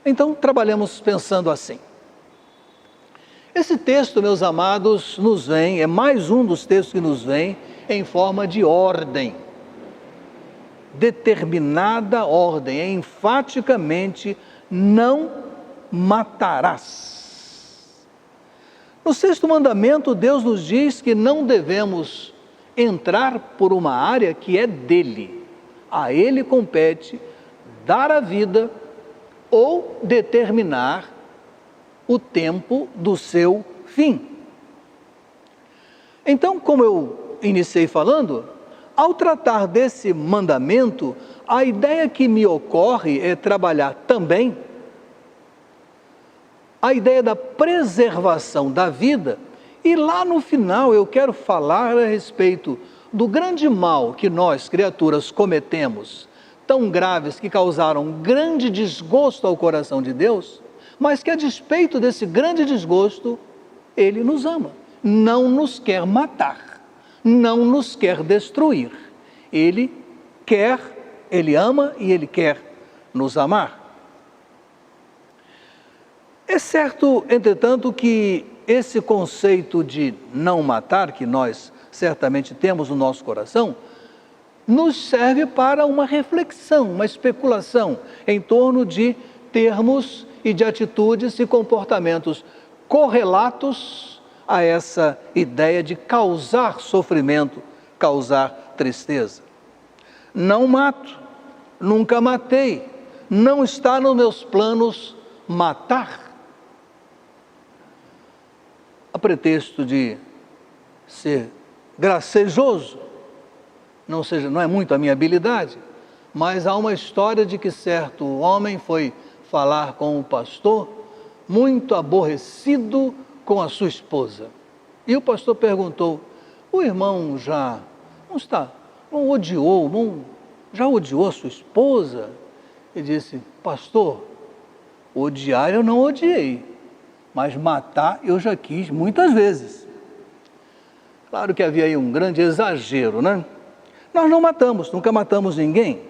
Então, trabalhamos pensando assim. Esse texto, meus amados, nos vem, é mais um dos textos que nos vem em forma de ordem. Determinada ordem, é enfaticamente, não matarás. No sexto mandamento, Deus nos diz que não devemos entrar por uma área que é dele. A ele compete dar a vida ou determinar o tempo do seu fim. Então, como eu iniciei falando, ao tratar desse mandamento, a ideia que me ocorre é trabalhar também a ideia da preservação da vida, e lá no final eu quero falar a respeito do grande mal que nós, criaturas, cometemos, tão graves que causaram grande desgosto ao coração de Deus, mas que a despeito desse grande desgosto, Ele nos ama, não nos quer matar, não nos quer destruir. Ele ama e Ele quer nos amar. É certo, entretanto, que esse conceito de não matar, que nós certamente temos no nosso coração, nos serve para uma reflexão, uma especulação em torno de termos e de atitudes e comportamentos correlatos a essa ideia de causar sofrimento, causar tristeza. Não mato, nunca matei, não está nos meus planos matar. A pretexto de ser gracejoso, não é muito a minha habilidade, mas há uma história de que certo homem foi falar com o pastor, muito aborrecido com a sua esposa. E o pastor perguntou: o irmão já odiou a sua esposa? E disse: pastor, odiar eu não odiei, mas matar eu já quis muitas vezes. Claro que havia aí um grande exagero, né? Nós não matamos, nunca matamos ninguém,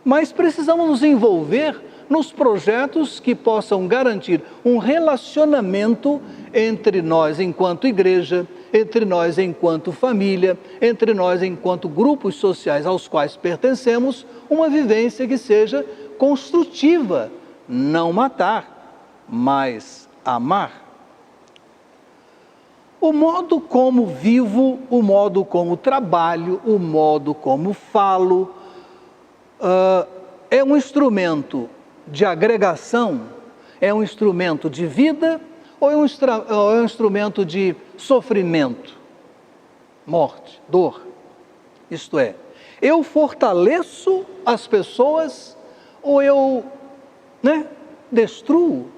mas precisamos nos envolver nos projetos que possam garantir um relacionamento entre nós enquanto igreja, entre nós enquanto família, entre nós enquanto grupos sociais aos quais pertencemos, uma vivência que seja construtiva, não matar, mas amar. O modo como vivo, o modo como trabalho, o modo como falo, é um instrumento de agregação, é um instrumento de vida ou é um instrumento de sofrimento, morte, dor? Isto é, eu fortaleço as pessoas ou eu destruo,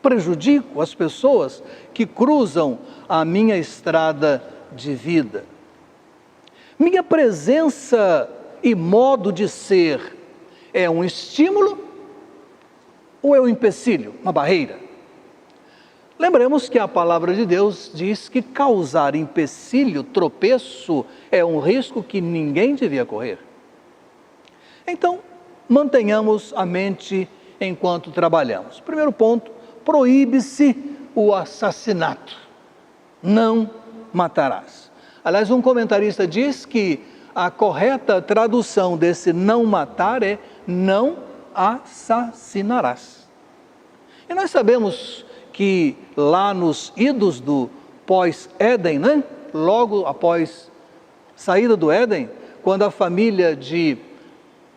prejudico as pessoas que cruzam a minha estrada de vida? Minha presença e modo de ser é um estímulo ou é um empecilho, uma barreira? Lembremos que a palavra de Deus diz que causar empecilho, tropeço, é um risco que ninguém devia correr. Então, mantenhamos a mente enquanto trabalhamos. Primeiro ponto: proíbe-se o assassinato. Não matarás. Aliás, um comentarista diz que a correta tradução desse não matar é não assassinarás. E nós sabemos que lá nos idos do pós-Éden, né? Logo após saída do Éden, quando a família de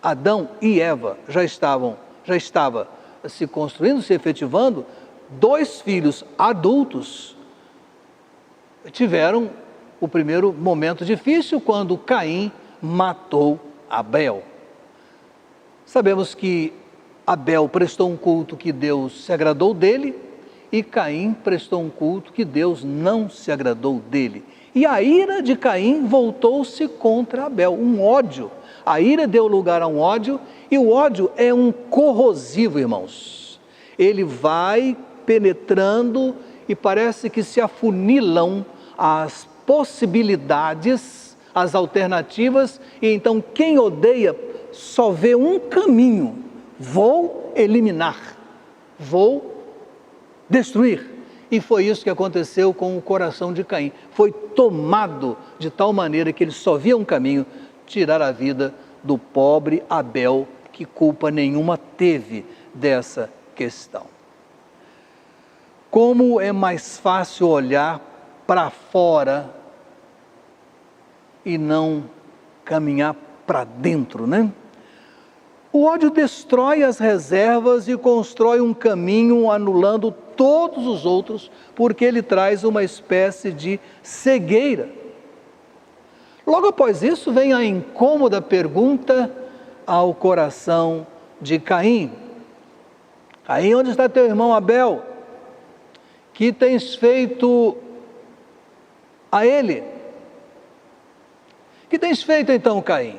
Adão e Eva já estava se construindo, se efetivando, 2 filhos adultos tiveram o primeiro momento difícil quando Caim matou Abel. Sabemos que Abel prestou um culto que Deus se agradou dele e Caim prestou um culto que Deus não se agradou dele. E a ira de Caim voltou-se contra Abel, um ódio. A ira deu lugar a um ódio, e o ódio é um corrosivo, irmãos. Ele vai penetrando e parece que se afunilam as possibilidades, as alternativas, e então quem odeia só vê um caminho: vou eliminar, vou destruir. E foi isso que aconteceu com o coração de Caim. Foi tomado de tal maneira que ele só via um caminho: tirar a vida do pobre Abel, que culpa nenhuma teve dessa questão. Como é mais fácil olhar para fora e não caminhar para dentro, né? O ódio destrói as reservas e constrói um caminho anulando todos os outros, porque ele traz uma espécie de cegueira. Logo após isso vem a incômoda pergunta ao coração de Caim: Caim, onde está teu irmão Abel? Que tens feito a ele? Que tens feito então, Caim?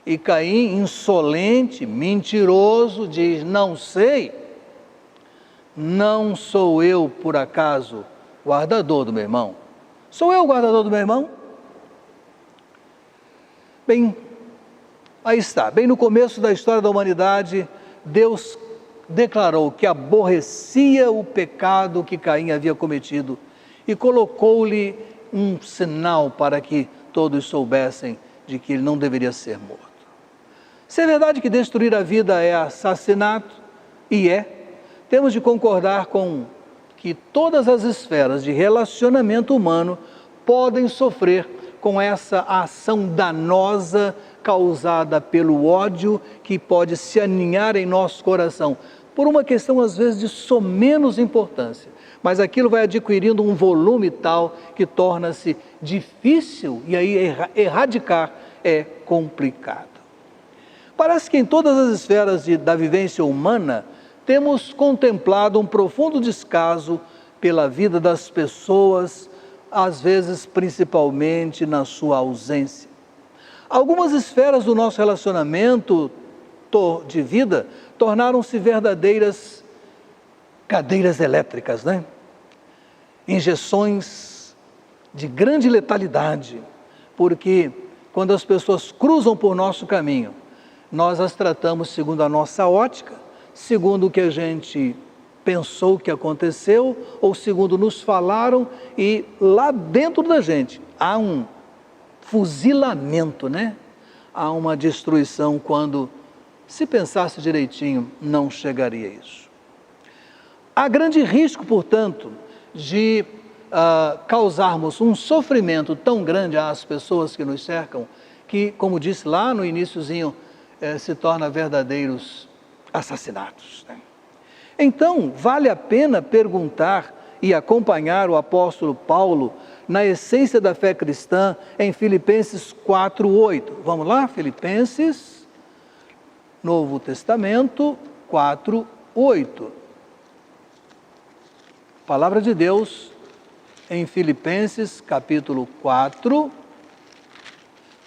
E Caim, insolente, mentiroso, diz: não sei. Não sou eu, por acaso, guardador do meu irmão? Sou eu o guardador do meu irmão? Bem, aí está, bem no começo da história da humanidade, Deus declarou que aborrecia o pecado que Caim havia cometido e colocou-lhe um sinal para que todos soubessem de que ele não deveria ser morto. Se é verdade que destruir a vida é assassinato, e temos de concordar com que todas as esferas de relacionamento humano podem sofrer com essa ação danosa causada pelo ódio que pode se aninhar em nosso coração, por uma questão às vezes de somenos importância, mas aquilo vai adquirindo um volume tal que torna-se difícil, e aí erradicar é complicado. Parece que em todas as esferas da vivência humana temos contemplado um profundo descaso pela vida das pessoas, às vezes principalmente na sua ausência. Algumas esferas do nosso relacionamento de vida tornaram-se verdadeiras cadeiras elétricas, né? Injeções de grande letalidade, porque quando as pessoas cruzam por nosso caminho, nós as tratamos segundo a nossa ótica, segundo o que a gente pensou que aconteceu, ou segundo nos falaram, e lá dentro da gente há um fuzilamento, né? Há uma destruição quando, se pensasse direitinho, não chegaria a isso. Há grande risco, portanto, de causarmos um sofrimento tão grande às pessoas que nos cercam, que, como disse lá no iniciozinho, se torna verdadeiros assassinatos, né? Então, vale a pena perguntar e acompanhar o apóstolo Paulo na essência da fé cristã em Filipenses 4:8. Vamos lá? Filipenses, Novo Testamento, 4:8. Palavra de Deus em Filipenses, capítulo 4,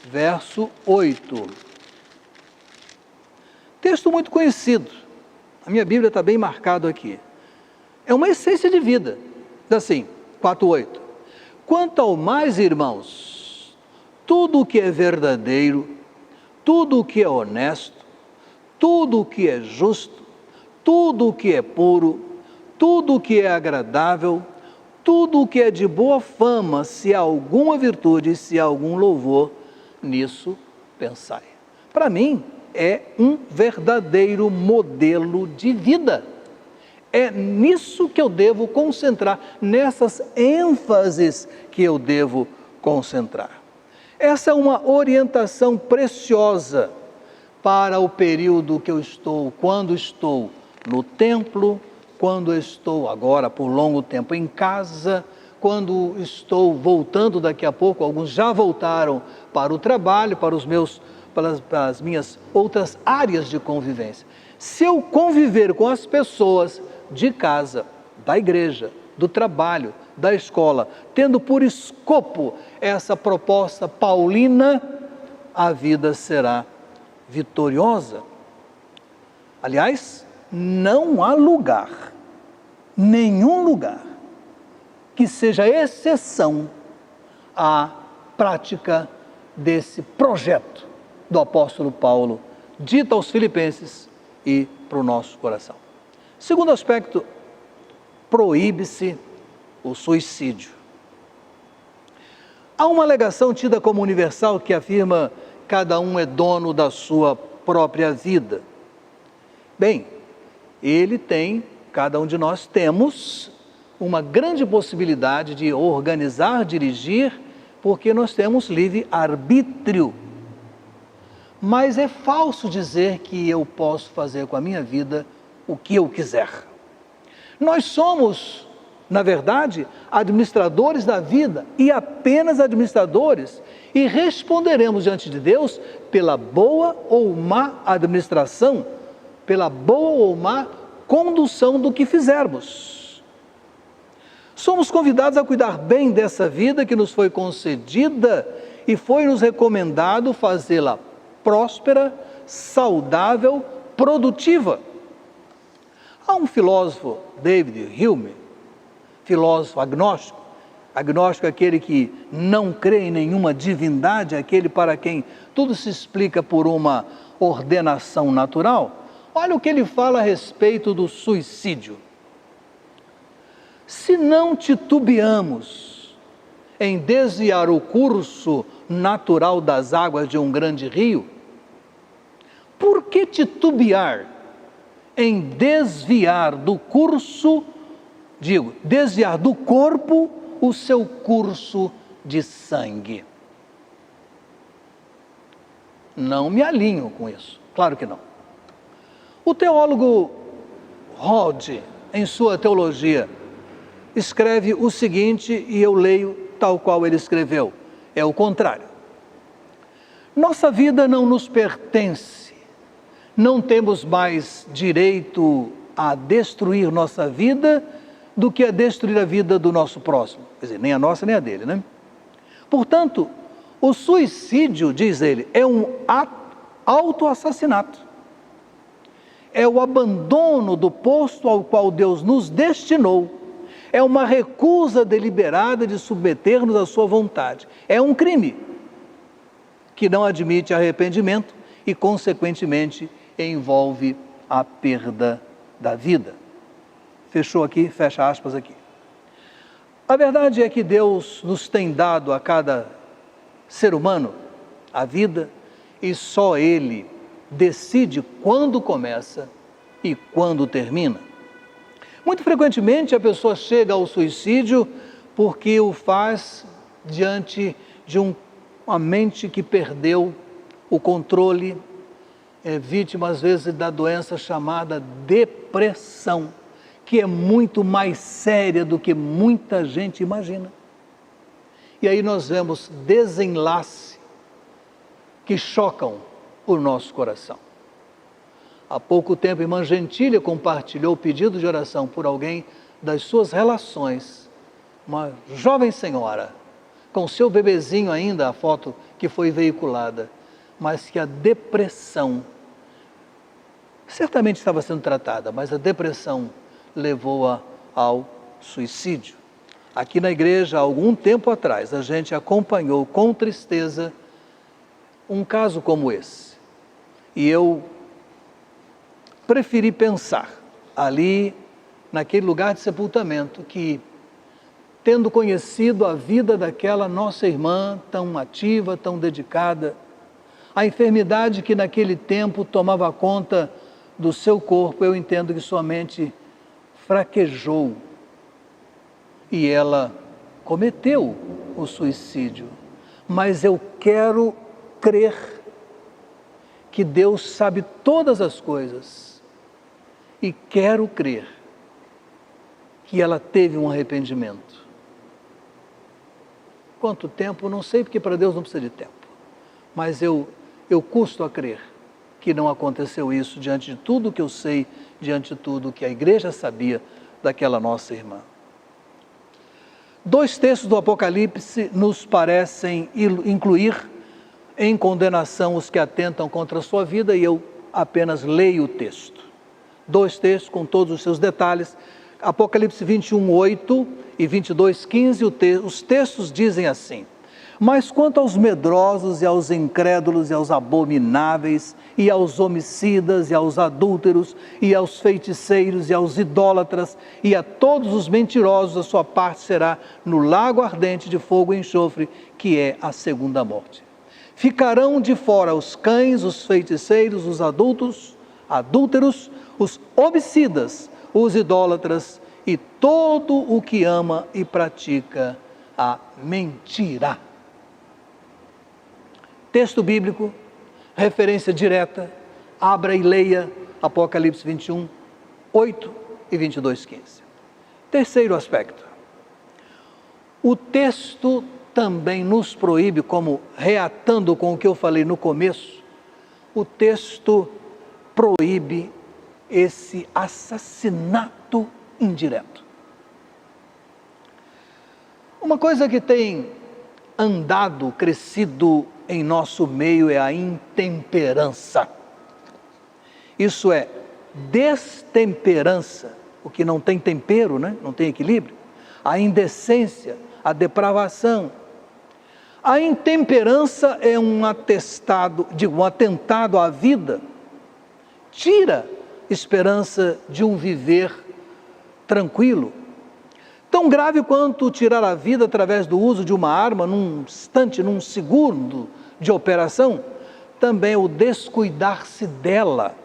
verso 8. Texto muito conhecido, a minha Bíblia está bem marcado aqui. É uma essência de vida, assim, 4:8. Quanto ao mais, irmãos, tudo o que é verdadeiro, tudo o que é honesto, tudo o que é justo, tudo o que é puro, tudo o que é agradável, tudo o que é de boa fama, se há alguma virtude, se há algum louvor, nisso pensai. Para mim, é um verdadeiro modelo de vida. É nisso que eu devo concentrar, nessas ênfases que eu devo concentrar. Essa é uma orientação preciosa para o período que eu estou, quando estou no templo, quando estou agora por longo tempo em casa, quando estou voltando daqui a pouco, alguns já voltaram para o trabalho, para as minhas outras áreas de convivência. Se eu conviver com as pessoas de casa, da igreja, do trabalho, da escola, tendo por escopo essa proposta paulina, a vida será vitoriosa. Aliás, não há lugar, nenhum lugar, que seja exceção à prática desse projeto do apóstolo Paulo, dito aos filipenses e para o nosso coração. Segundo aspecto, proíbe-se o suicídio. Há uma alegação tida como universal que afirma que cada um é dono da sua própria vida. Bem, cada um de nós temos uma grande possibilidade de organizar, dirigir, porque nós temos livre arbítrio. Mas é falso dizer que eu posso fazer com a minha vida o que eu quiser. Nós somos, na verdade, administradores da vida e apenas administradores, e responderemos diante de Deus pela boa ou má administração, pela boa ou má condução do que fizermos. Somos convidados a cuidar bem dessa vida que nos foi concedida e foi-nos recomendado fazê-la próspera, saudável, produtiva. Há um filósofo, David Hume, filósofo agnóstico é aquele que não crê em nenhuma divindade, aquele para quem tudo se explica por uma ordenação natural. Olha o que ele fala a respeito do suicídio. Se não titubeamos em desviar o curso natural das águas de um grande rio, por que titubear em desviar do curso, desviar do corpo o seu curso de sangue? Não me alinho com isso, claro que não. O teólogo Rod, em sua teologia, escreve o seguinte, e eu leio tal qual ele escreveu, é o contrário. Nossa vida não nos pertence, não temos mais direito a destruir nossa vida do que a destruir a vida do nosso próximo. Quer dizer, nem a nossa nem a dele, né? Portanto, o suicídio, diz ele, é um autoassassinato. É o abandono do posto ao qual Deus nos destinou. É uma recusa deliberada de submeter-nos à sua vontade. É um crime que não admite arrependimento e, consequentemente, envolve a perda da vida. Fechou aqui, fecha aspas aqui. A verdade é que Deus nos tem dado a cada ser humano a vida e só Ele decide quando começa e quando termina. Muito frequentemente a pessoa chega ao suicídio porque o faz diante de uma mente que perdeu o controle, é vítima às vezes da doença chamada depressão, que é muito mais séria do que muita gente imagina. E aí nós vemos desenlace que chocam o nosso coração. Há pouco tempo, a irmã Gentília compartilhou o pedido de oração por alguém das suas relações, uma jovem senhora, com seu bebezinho ainda, a foto que foi veiculada, mas que a depressão, certamente estava sendo tratada, mas a depressão levou-a ao suicídio. Aqui na igreja, há algum tempo atrás, a gente acompanhou com tristeza um caso como esse. E eu preferi pensar ali, naquele lugar de sepultamento, que tendo conhecido a vida daquela nossa irmã tão ativa, tão dedicada, a enfermidade que naquele tempo tomava conta do seu corpo, eu entendo que somente fraquejou e ela cometeu o suicídio. Mas eu quero crer que Deus sabe todas as coisas e quero crer que ela teve um arrependimento. Quanto tempo? Não sei, porque para Deus não precisa de tempo. Mas eu custo a crer que não aconteceu isso diante de tudo que eu sei, diante de tudo que a igreja sabia daquela nossa irmã. 2 textos do Apocalipse nos parecem incluir em condenação os que atentam contra a sua vida, e eu apenas leio o texto. 2 textos com todos os seus detalhes. Apocalipse 21:8 e 22:15, os textos dizem assim: mas quanto aos medrosos e aos incrédulos e aos abomináveis e aos homicidas e aos adúlteros e aos feiticeiros e aos idólatras e a todos os mentirosos, a sua parte será no lago ardente de fogo e enxofre, que é a segunda morte. Ficarão de fora os cães, os feiticeiros, os adúlteros, os homicidas, os idólatras e todo o que ama e pratica a mentira. Texto bíblico, referência direta, abra e leia Apocalipse 21, 8 e 22:15. Terceiro aspecto, o texto também nos proíbe, como reatando com o que eu falei no começo, o texto proíbe esse assassinato indireto. Uma coisa que tem andado, crescido em nosso meio é a intemperança. Isso é destemperança, o que não tem tempero, né? Não tem equilíbrio. A indecência, a depravação. A intemperança é um atentado à vida. Tira esperança de um viver tranquilo. Tão grave quanto tirar a vida através do uso de uma arma num instante, num segundo de operação, também é o descuidar-se dela,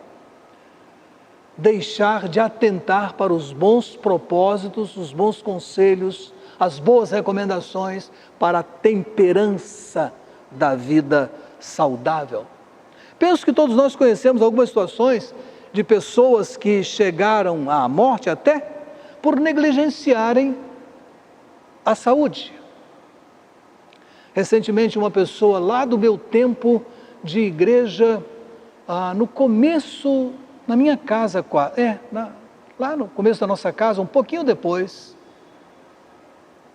deixar de atentar para os bons propósitos, os bons conselhos, as boas recomendações para a temperança da vida saudável. Penso que todos nós conhecemos algumas situações de pessoas que chegaram à morte até por negligenciarem a saúde. Recentemente, uma pessoa lá do meu tempo de igreja, no começo, na minha casa, lá no começo da nossa casa, um pouquinho depois,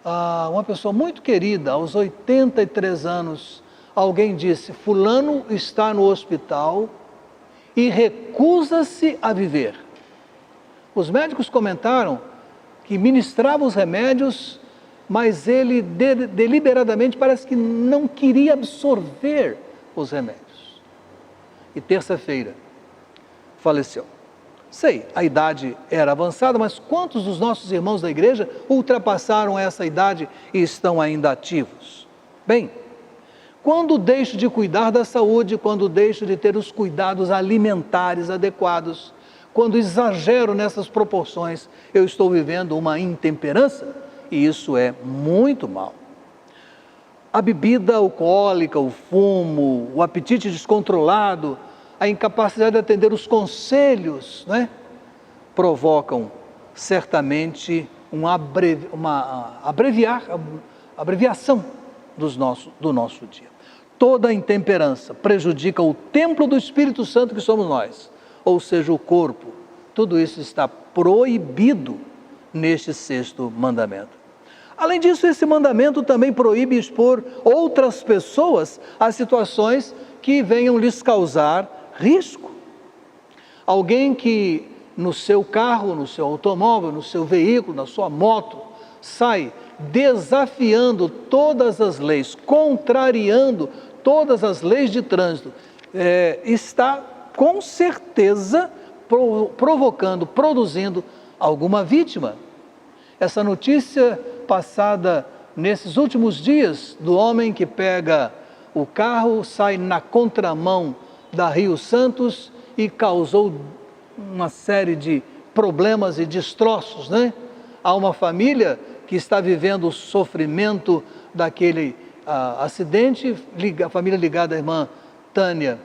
uma pessoa muito querida, aos 83 anos, alguém disse: fulano está no hospital e recusa-se a viver. Os médicos comentaram que ministrava os remédios, mas ele deliberadamente parece que não queria absorver os remédios. E terça-feira faleceu. Sei, a idade era avançada, mas quantos dos nossos irmãos da igreja ultrapassaram essa idade e estão ainda ativos? Bem, quando deixo de cuidar da saúde, quando deixo de ter os cuidados alimentares adequados, quando exagero nessas proporções, eu estou vivendo uma intemperança e isso é muito mal. A bebida alcoólica, o fumo, o apetite descontrolado, a incapacidade de atender os conselhos, né, provocam certamente uma abreviação do nosso dia. Toda a intemperança prejudica o templo do Espírito Santo que somos nós, ou seja, o corpo. Tudo isso está proibido neste 6º mandamento. Além disso, esse mandamento também proíbe expor outras pessoas a situações que venham lhes causar risco. Alguém que no seu carro, no seu automóvel, no seu veículo, na sua moto, sai desafiando todas as leis, contrariando todas as leis de trânsito, está com certeza provocando, produzindo alguma vítima. Essa notícia passada nesses últimos dias do homem que pega o carro, sai na contramão da Rio Santos e causou uma série de problemas e destroços, né? Há uma família que está vivendo o sofrimento daquele acidente, a família ligada à irmã Tânia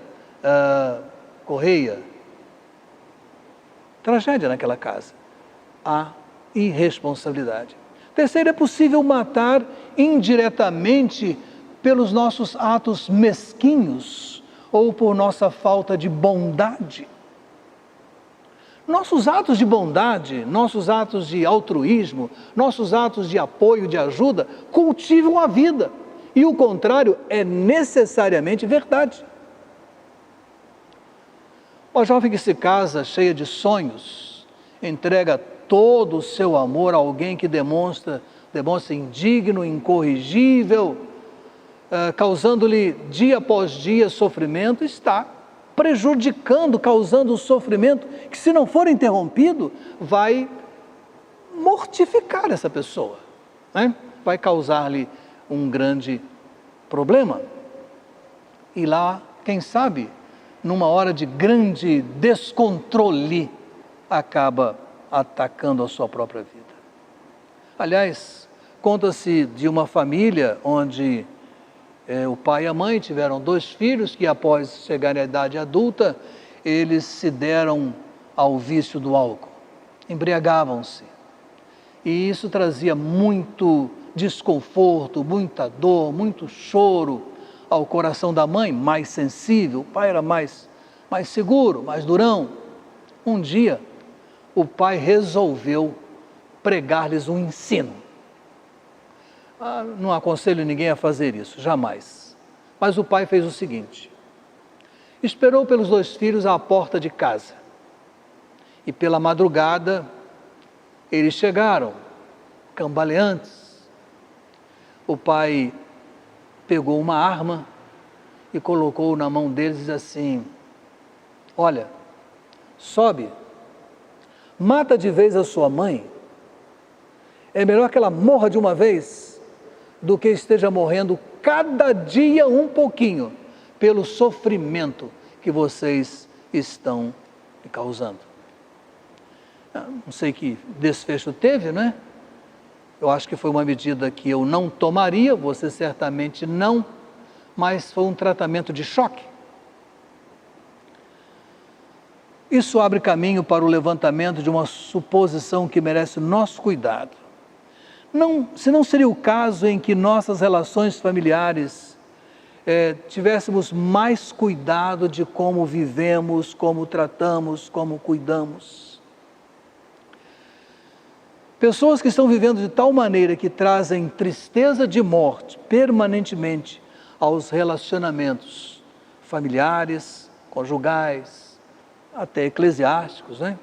Correia. Tragédia naquela casa. Há irresponsabilidade. Terceiro, é possível matar indiretamente pelos nossos atos mesquinhos ou por nossa falta de bondade. Nossos atos de bondade, nossos atos de altruísmo, nossos atos de apoio, de ajuda, cultivam a vida. E o contrário é necessariamente verdade. Uma jovem que se casa cheia de sonhos, entrega todo o seu amor a alguém que demonstra indigno, incorrigível, causando-lhe dia após dia sofrimento, está prejudicando, causando um sofrimento que, se não for interrompido, vai mortificar essa pessoa, né? Vai causar-lhe um grande problema. E lá, quem sabe, numa hora de grande descontrole, acaba atacando a sua própria vida. Aliás, conta-se de uma família onde o pai e a mãe tiveram 2 filhos que, após chegarem à idade adulta, eles se deram ao vício do álcool, embriagavam-se. E isso trazia muito desconforto, muita dor, muito choro ao coração da mãe, mais sensível. O pai era mais seguro, mais durão. Um dia, o pai resolveu pregar-lhes um ensino. Não aconselho ninguém a fazer isso, jamais. Mas o pai fez o seguinte: esperou pelos 2 filhos à porta de casa. E pela madrugada, eles chegaram, cambaleantes. O pai pegou uma arma e colocou na mão deles e disse assim: olha, sobe, mata de vez a sua mãe. É melhor que ela morra de uma vez do que esteja morrendo cada dia um pouquinho pelo sofrimento que vocês estão causando. Não sei que desfecho teve, né? Eu acho que foi uma medida que eu não tomaria, você certamente não, mas foi um tratamento de choque. Isso abre caminho para o levantamento de uma suposição que merece nosso cuidado. Se não seria o caso em que nossas relações familiares tivéssemos mais cuidado de como vivemos, como tratamos, como cuidamos. Pessoas que estão vivendo de tal maneira que trazem tristeza de morte permanentemente aos relacionamentos familiares, conjugais, até eclesiásticos, né?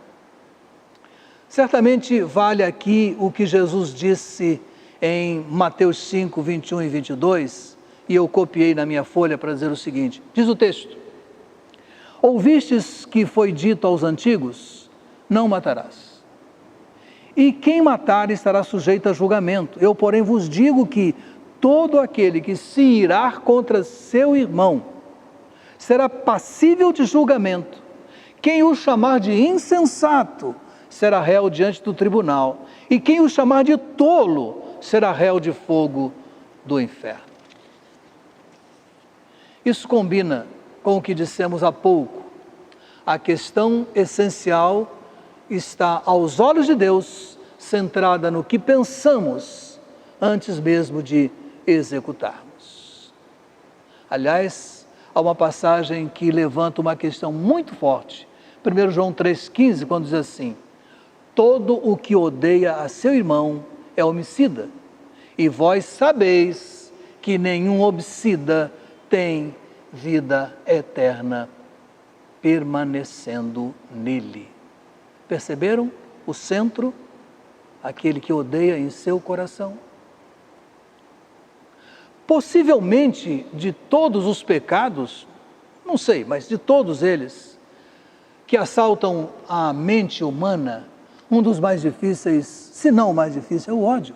Certamente vale aqui o que Jesus disse em Mateus 5, 21 e 22, e eu copiei na minha folha para dizer o seguinte, diz o texto: ouvistes que foi dito aos antigos, não matarás. E quem matar estará sujeito a julgamento. Eu, porém, vos digo que todo aquele que se irar contra seu irmão será passível de julgamento. Quem o chamar de insensato será réu diante do tribunal, e quem o chamar de tolo será réu de fogo do inferno. Isso combina com o que dissemos há pouco. A questão essencial está, aos olhos de Deus, centrada no que pensamos antes mesmo de executarmos. Aliás, há uma passagem que levanta uma questão muito forte. 1 João 3,15, quando diz assim: todo o que odeia a seu irmão é homicida, e vós sabeis que nenhum homicida tem vida eterna permanecendo nele. Perceberam o centro? Aquele que odeia em seu coração. Possivelmente, de todos os pecados, não sei, mas de todos eles, que assaltam a mente humana, um dos mais difíceis, se não o mais difícil, é o ódio.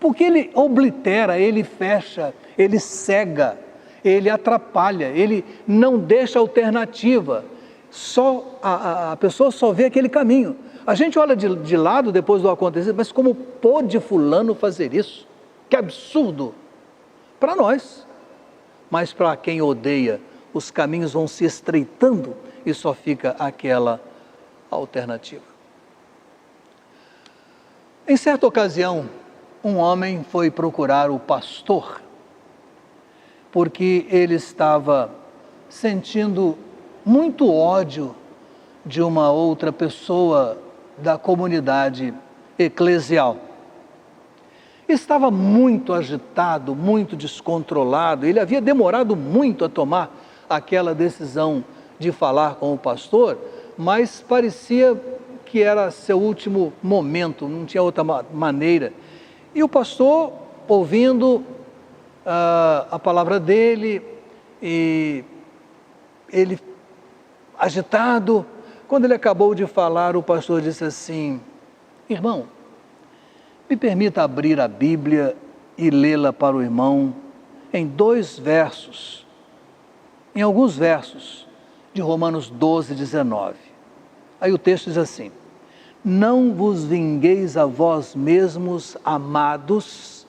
Porque ele oblitera, ele fecha, ele cega, ele atrapalha, ele não deixa alternativa. só a pessoa só vê aquele caminho. A gente olha de lado depois do acontecido, mas como pôde fulano fazer isso? Que absurdo! Para nós. Mas para quem odeia, os caminhos vão se estreitando e só fica aquela alternativa. Em certa ocasião, um homem foi procurar o pastor, porque ele estava sentindo muito ódio de uma outra pessoa da comunidade eclesial. Estava muito agitado, muito descontrolado, ele havia demorado muito a tomar aquela decisão de falar com o pastor, mas parecia que era seu último momento, não tinha outra maneira. E o pastor, ouvindo a palavra dele, e ele agitado, quando ele acabou de falar, o pastor disse assim: irmão, me permita abrir a Bíblia e lê-la para o irmão em alguns versos de Romanos 12, 19. Aí o texto diz assim: não vos vingueis a vós mesmos, amados,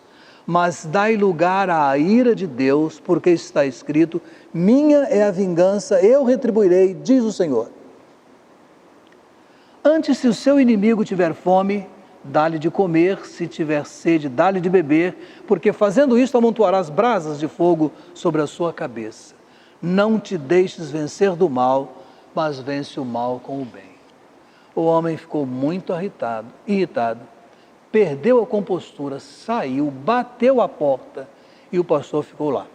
mas dai lugar à ira de Deus, porque está escrito: minha é a vingança, eu retribuirei, diz o Senhor. Antes, se o seu inimigo tiver fome, dá-lhe de comer, se tiver sede, dá-lhe de beber, porque fazendo isto amontoarás brasas de fogo sobre a sua cabeça. Não te deixes vencer do mal, mas vence o mal com o bem. O homem ficou muito irritado, perdeu a compostura, saiu, bateu a porta e o pastor ficou lá.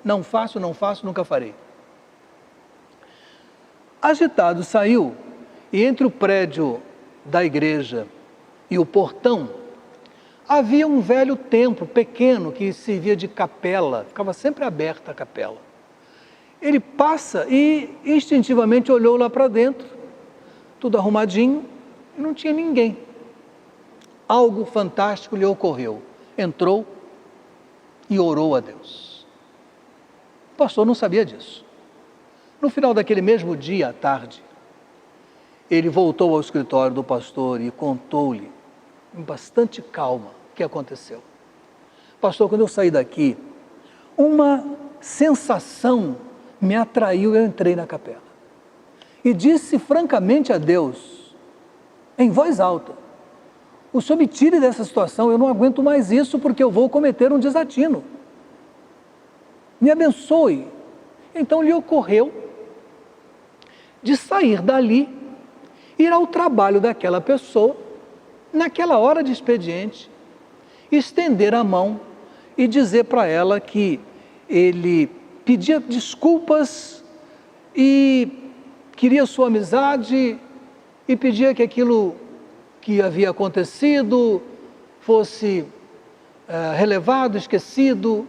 Não faço, nunca farei. Agitado, saiu, e entre o prédio da igreja e o portão, havia um velho templo pequeno que servia de capela, ficava sempre aberta a capela. Ele passa e instintivamente olhou lá para dentro, tudo arrumadinho, e não tinha ninguém. Algo fantástico lhe ocorreu. Entrou e orou a Deus. O pastor não sabia disso. No final daquele mesmo dia, à tarde, ele voltou ao escritório do pastor e contou-lhe, com bastante calma, o que aconteceu. Pastor, quando eu saí daqui, uma sensação me atraiu, eu entrei na capela. E disse francamente a Deus, em voz alta: o Senhor me tire dessa situação, eu não aguento mais isso, porque eu vou cometer um desatino. Me abençoe. Então lhe ocorreu de sair dali, ir ao trabalho daquela pessoa, naquela hora de expediente, estender a mão e dizer para ela que ele pedia desculpas e queria sua amizade e pedia que aquilo que havia acontecido fosse relevado, esquecido.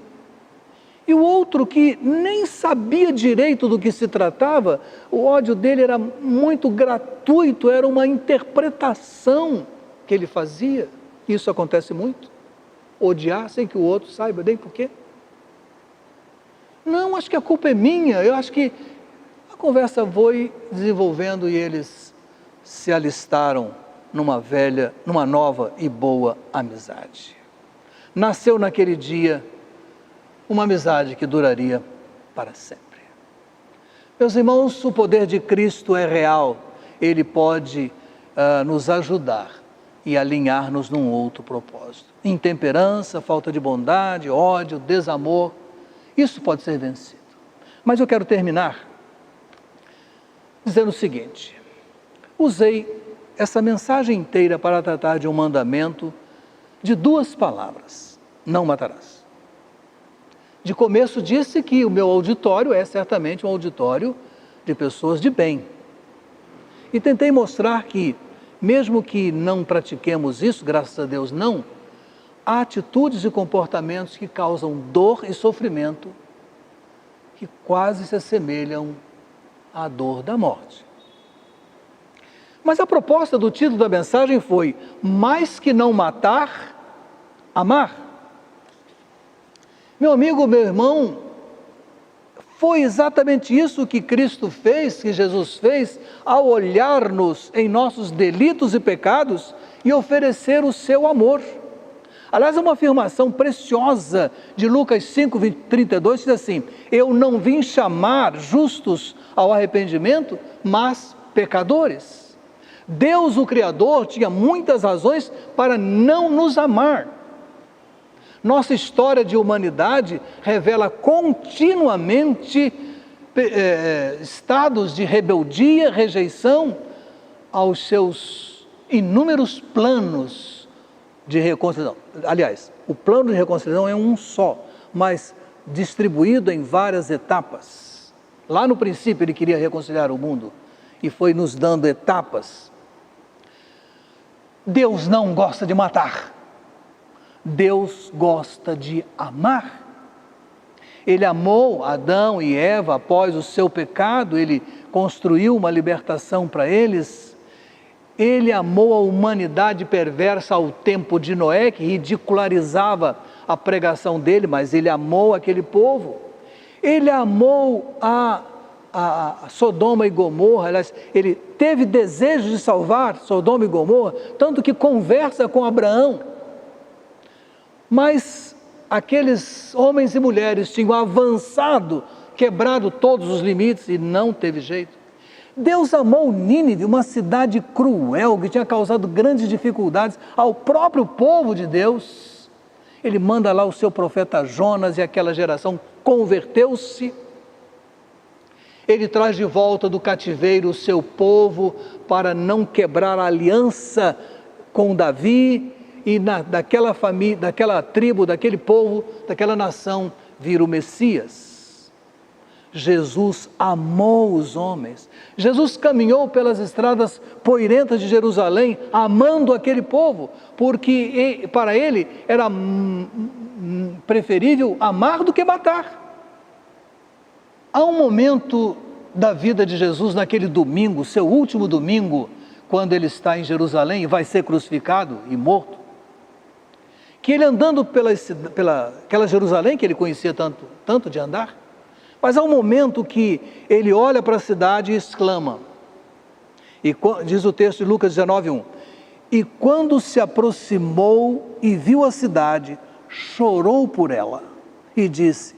E o outro, que nem sabia direito do que se tratava, o ódio dele era muito gratuito, era uma interpretação que ele fazia. Isso acontece muito. Odiar sem que o outro saiba nem por quê. Não, acho que a culpa é minha, eu acho que a conversa foi desenvolvendo e eles se alistaram numa nova e boa amizade. Nasceu naquele dia uma amizade que duraria para sempre. Meus irmãos, o poder de Cristo é real, ele pode nos ajudar e alinhar-nos num outro propósito. Intemperança, falta de bondade, ódio, desamor, isso pode ser vencido. Mas eu quero terminar dizendo o seguinte: usei essa mensagem inteira para tratar de um mandamento de 2 palavras: não matarás. De começo disse que o meu auditório é certamente um auditório de pessoas de bem. E tentei mostrar que, mesmo que não pratiquemos isso, graças a Deus não, há atitudes e comportamentos que causam dor e sofrimento que quase se assemelham à dor da morte. Mas a proposta do título da mensagem foi: mais que não matar, amar. Meu amigo, meu irmão, foi exatamente isso que Cristo fez, que Jesus fez, ao olhar-nos em nossos delitos e pecados e oferecer o seu amor. Aliás, é uma afirmação preciosa de Lucas 5:32, que diz assim: eu não vim chamar justos ao arrependimento, mas pecadores. Deus, o Criador, tinha muitas razões para não nos amar. Nossa história de humanidade revela continuamente estados de rebeldia, rejeição aos seus inúmeros planos de reconciliação. Aliás, o plano de reconciliação é um só, mas distribuído em várias etapas. Lá no princípio ele queria reconciliar o mundo e foi nos dando etapas. Deus não gosta de matar. Deus gosta de amar. Ele amou Adão e Eva após o seu pecado, ele construiu uma libertação para eles. Ele amou a humanidade perversa ao tempo de Noé, que ridicularizava a pregação dele, mas ele amou aquele povo. Ele amou a Sodoma e Gomorra, aliás, ele teve desejo de salvar Sodoma e Gomorra, tanto que conversa com Abraão. Mas aqueles homens e mulheres tinham avançado, quebrado todos os limites e não teve jeito. Deus amou Nínive, uma cidade cruel que tinha causado grandes dificuldades ao próprio povo de Deus. Ele manda lá o seu profeta Jonas e aquela geração converteu-se. Ele traz de volta do cativeiro o seu povo para não quebrar a aliança com Davi. E daquela família, daquela tribo, daquele povo, daquela nação, vira o Messias. Jesus amou os homens. Jesus caminhou pelas estradas poeirentas de Jerusalém, amando aquele povo, porque para ele era preferível amar do que matar. Há um momento da vida de Jesus, naquele domingo, seu último domingo, quando ele está em Jerusalém e vai ser crucificado e morto, que ele andando aquela Jerusalém que ele conhecia tanto de andar, mas há um momento que ele olha para a cidade e exclama, e diz o texto de Lucas 19:1, e quando se aproximou e viu a cidade, chorou por ela e disse,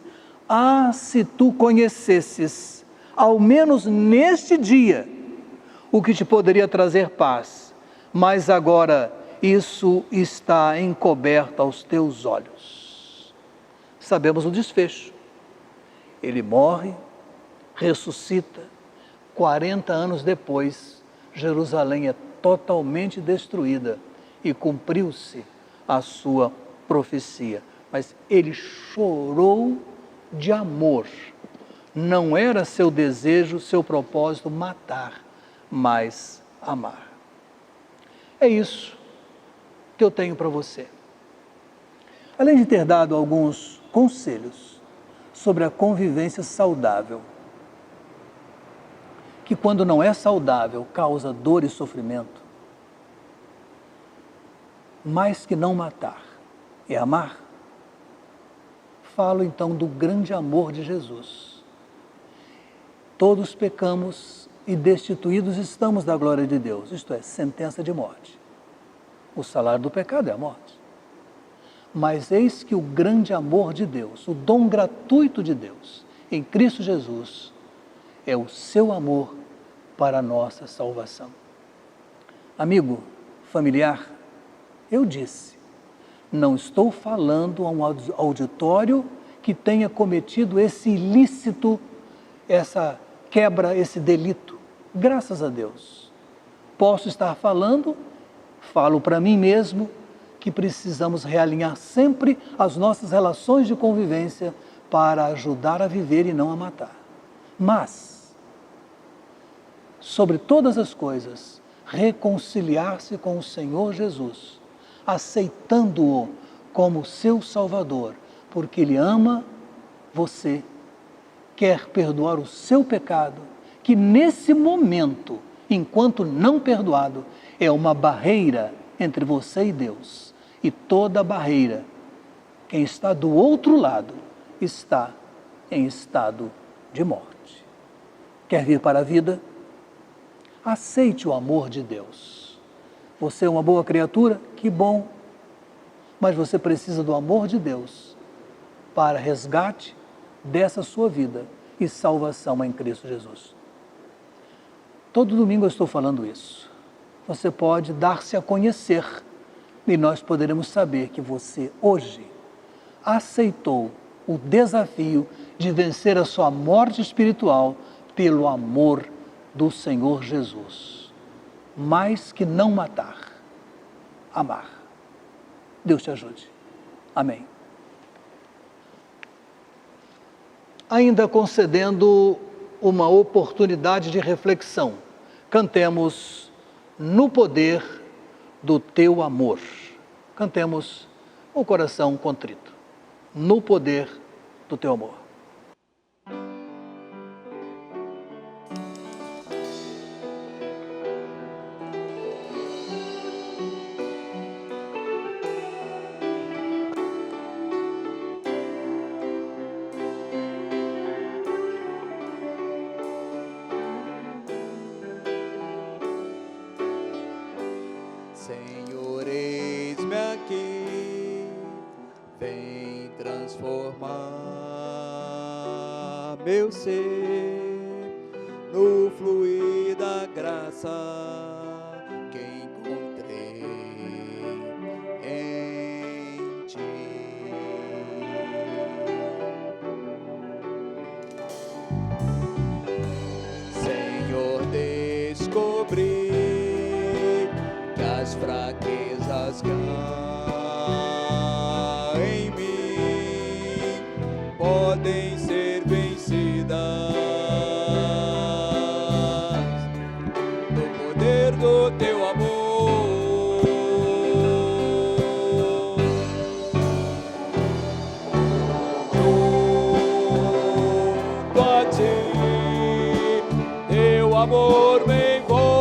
se tu conhecesses, ao menos neste dia, o que te poderia trazer paz, mas agora isso está encoberto aos teus olhos. Sabemos o desfecho. Ele morre, ressuscita, 40 anos depois, Jerusalém é totalmente destruída e cumpriu-se a sua profecia. Mas ele chorou de amor. Não era seu desejo, seu propósito matar, mas amar. É isso que eu tenho para você. Além de ter dado alguns conselhos sobre a convivência saudável, que quando não é saudável causa dor e sofrimento, mais que não matar e amar, falo então do grande amor de Jesus. Todos pecamos e destituídos estamos da glória de Deus, isto é, sentença de morte. O salário do pecado é a morte. Mas eis que o grande amor de Deus, o dom gratuito de Deus, em Cristo Jesus, é o seu amor para a nossa salvação. Amigo, familiar, eu disse, não estou falando a um auditório que tenha cometido esse ilícito, essa quebra, esse delito. Graças a Deus. Posso estar falo para mim mesmo, que precisamos realinhar sempre as nossas relações de convivência para ajudar a viver e não a matar. Mas, sobre todas as coisas, reconciliar-se com o Senhor Jesus, aceitando-o como seu Salvador, porque Ele ama você, quer perdoar o seu pecado, que nesse momento, enquanto não perdoado, é uma barreira entre você e Deus. E toda barreira, quem está do outro lado, está em estado de morte. Quer vir para a vida? Aceite o amor de Deus. Você é uma boa criatura? Que bom! Mas você precisa do amor de Deus para resgate dessa sua vida e salvação em Cristo Jesus. Todo domingo eu estou falando isso. Você pode dar-se a conhecer e nós poderemos saber que você hoje aceitou o desafio de vencer a sua morte espiritual pelo amor do Senhor Jesus. Mais que não matar, amar. Deus te ajude. Amém. Ainda concedendo uma oportunidade de reflexão, cantemos No Poder do Teu Amor. Cantemos o coração contrito. No poder do Teu amor. Senhor, eis-me aqui, vem transformar meu ser no fluir da graça que encontrei em Ti. Senhor, descobri as fraquezas que há em mim podem ser vencidas no poder do Teu amor. Junto a Ti, Teu amor me envolve.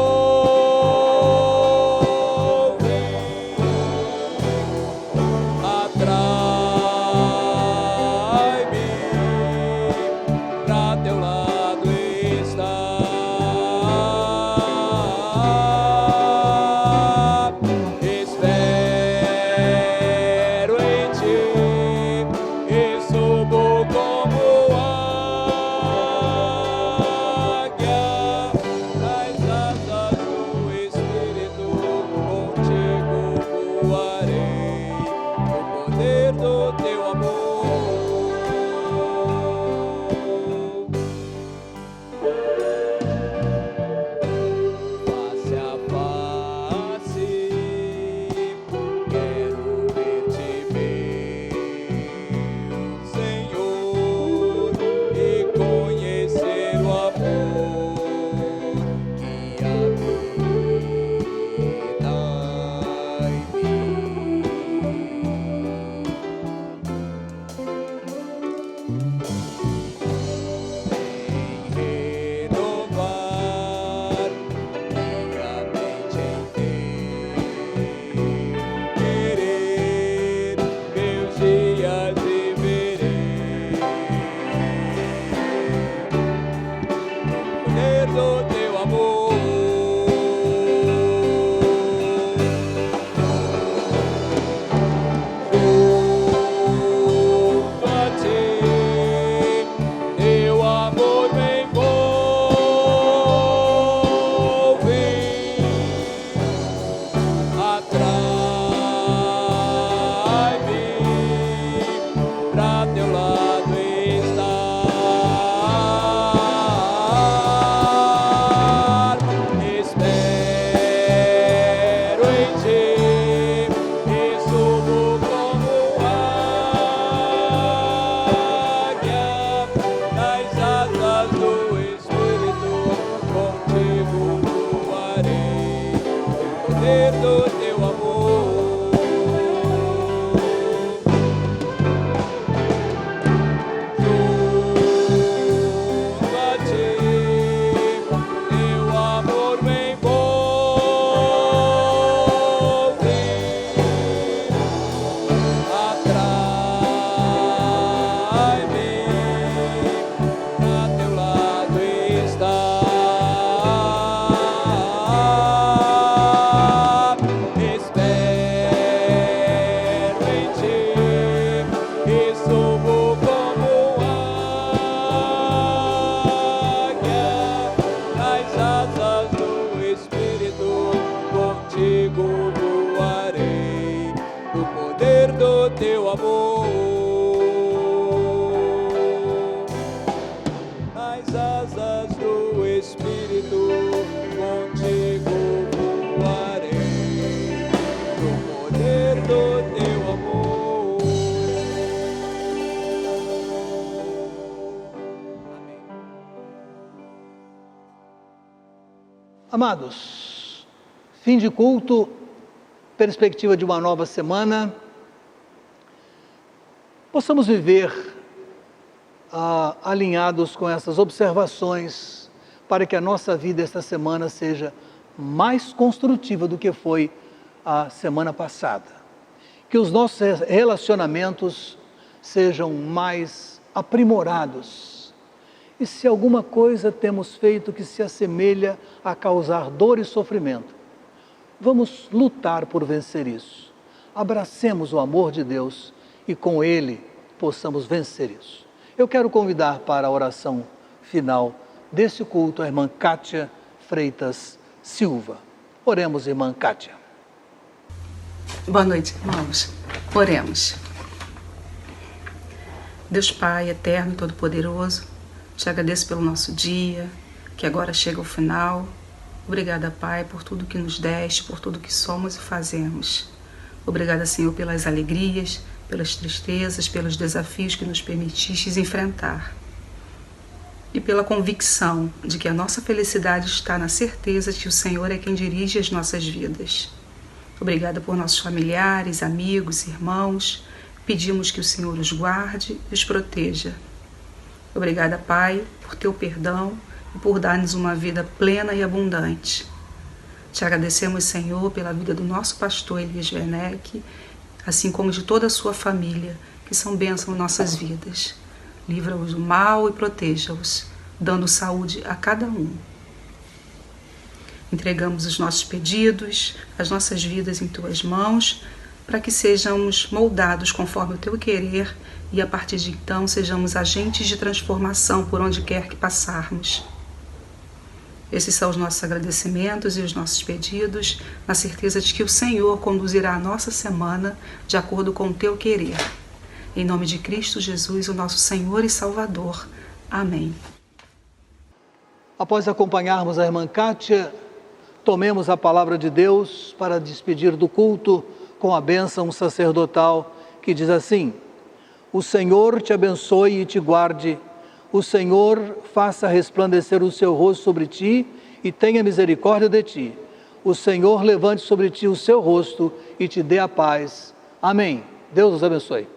teu amor. Nas asas do Espírito contigo voarei, no poder do teu amor. Amém. Amados, fim de culto, perspectiva de uma nova semana, possamos viver alinhados com essas observações para que a nossa vida esta semana seja mais construtiva do que foi a semana passada. Que os nossos relacionamentos sejam mais aprimorados. E se alguma coisa temos feito que se assemelha a causar dor e sofrimento, vamos lutar por vencer isso. Abracemos o amor de Deus e com Ele possamos vencer isso. Eu quero convidar para a oração final desse culto a irmã Kátia Freitas Silva. Oremos, irmã Kátia. Boa noite, irmãos. Oremos. Deus Pai, eterno e todo-poderoso, te agradeço pelo nosso dia, que agora chega ao final. Obrigada, Pai, por tudo que nos deste, por tudo que somos e fazemos. Obrigada, Senhor, pelas alegrias, pelas tristezas, pelos desafios que nos permitistes enfrentar. E pela convicção de que a nossa felicidade está na certeza de que o Senhor é quem dirige as nossas vidas. Obrigada por nossos familiares, amigos, irmãos. Pedimos que o Senhor os guarde e os proteja. Obrigada, Pai, por teu perdão e por dar-nos uma vida plena e abundante. Te agradecemos, Senhor, pela vida do nosso pastor Elias Werneck, assim como de toda a sua família, que são bênçãos em nossas vidas. Livra-os do mal e proteja-os, dando saúde a cada um. Entregamos os nossos pedidos, as nossas vidas em tuas mãos, para que sejamos moldados conforme o teu querer e a partir de então sejamos agentes de transformação por onde quer que passarmos. Esses são os nossos agradecimentos e os nossos pedidos, na certeza de que o Senhor conduzirá a nossa semana de acordo com o teu querer. Em nome de Cristo Jesus, o nosso Senhor e Salvador. Amém. Após acompanharmos a irmã Kátia, tomemos a palavra de Deus para despedir do culto com a bênção sacerdotal que diz assim: o Senhor te abençoe e te guarde. O Senhor faça resplandecer o seu rosto sobre ti e tenha misericórdia de ti. O Senhor levante sobre ti o seu rosto e te dê a paz. Amém. Deus os abençoe.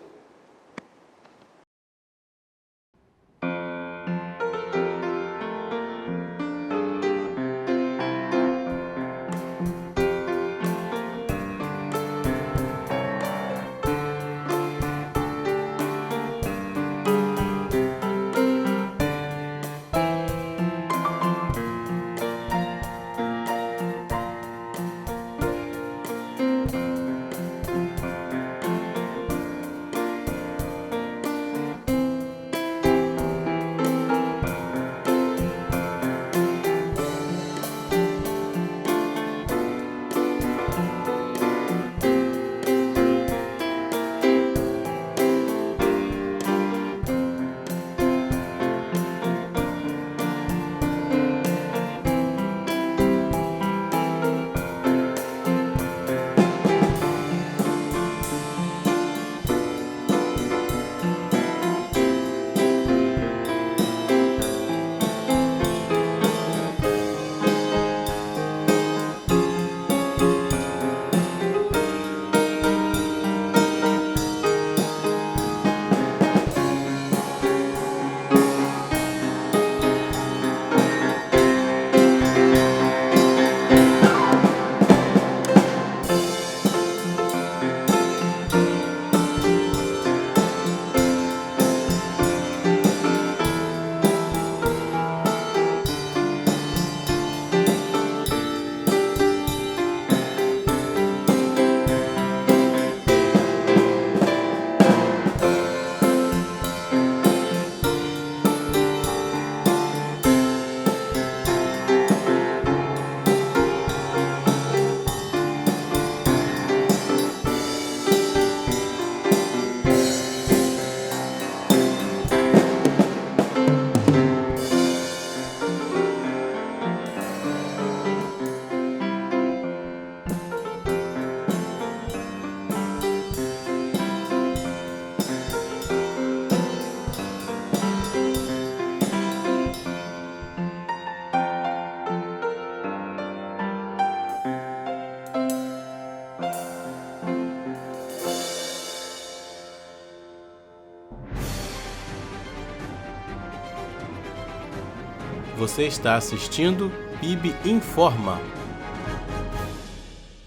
Você está assistindo PIB Informa.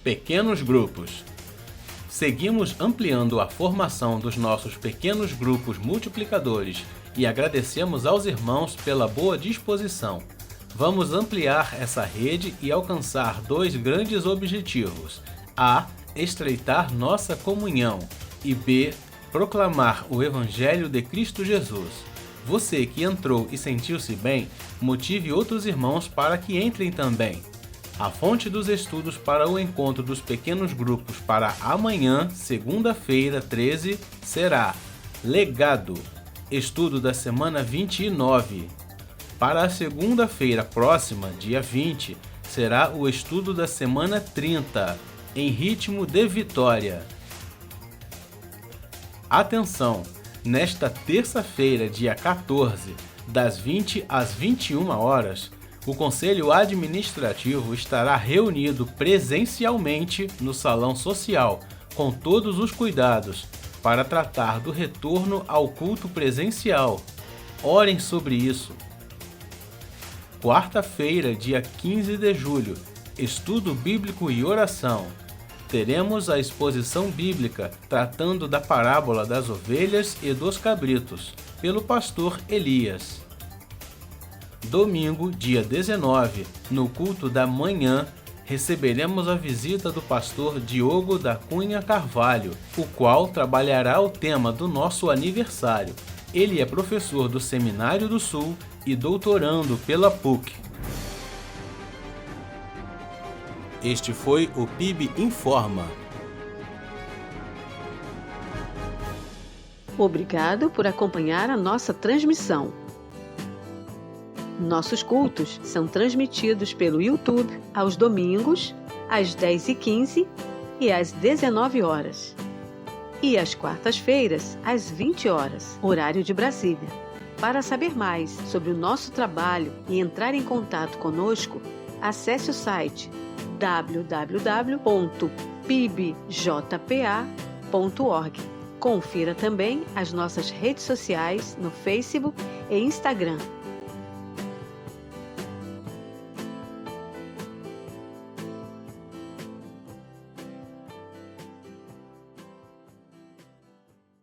Pequenos grupos. Seguimos ampliando a formação dos nossos pequenos grupos multiplicadores e agradecemos aos irmãos pela boa disposição. Vamos ampliar essa rede e alcançar 2 grandes objetivos: A. Estreitar nossa comunhão e B. Proclamar o Evangelho de Cristo Jesus. Você que entrou e sentiu-se bem, motive outros irmãos para que entrem também. A fonte dos estudos para o encontro dos pequenos grupos para amanhã, segunda-feira, 13, será Legado, estudo da semana 29. Para a segunda-feira próxima, dia 20, será o estudo da semana 30, em ritmo de vitória. Atenção! Nesta terça-feira, dia 14, das 20 às 21 horas, o Conselho Administrativo estará reunido presencialmente no Salão Social, com todos os cuidados, para tratar do retorno ao culto presencial. Orem sobre isso. Quarta-feira, dia 15 de julho, estudo bíblico e oração. Teremos a exposição bíblica tratando da parábola das ovelhas e dos cabritos, pelo pastor Elias. Domingo, dia 19, no culto da manhã, receberemos a visita do pastor Diogo da Cunha Carvalho, o qual trabalhará o tema do nosso aniversário. Ele é professor do Seminário do Sul e doutorando pela PUC. Este foi o PIB Informa. Obrigado por acompanhar a nossa transmissão. Nossos cultos são transmitidos pelo YouTube aos domingos, às 10h15 e às 19 horas. E às quartas-feiras, às 20 horas, horário de Brasília. Para saber mais sobre o nosso trabalho e entrar em contato conosco, acesse o site www.pibjpa.org. Confira também as nossas redes sociais no Facebook e Instagram.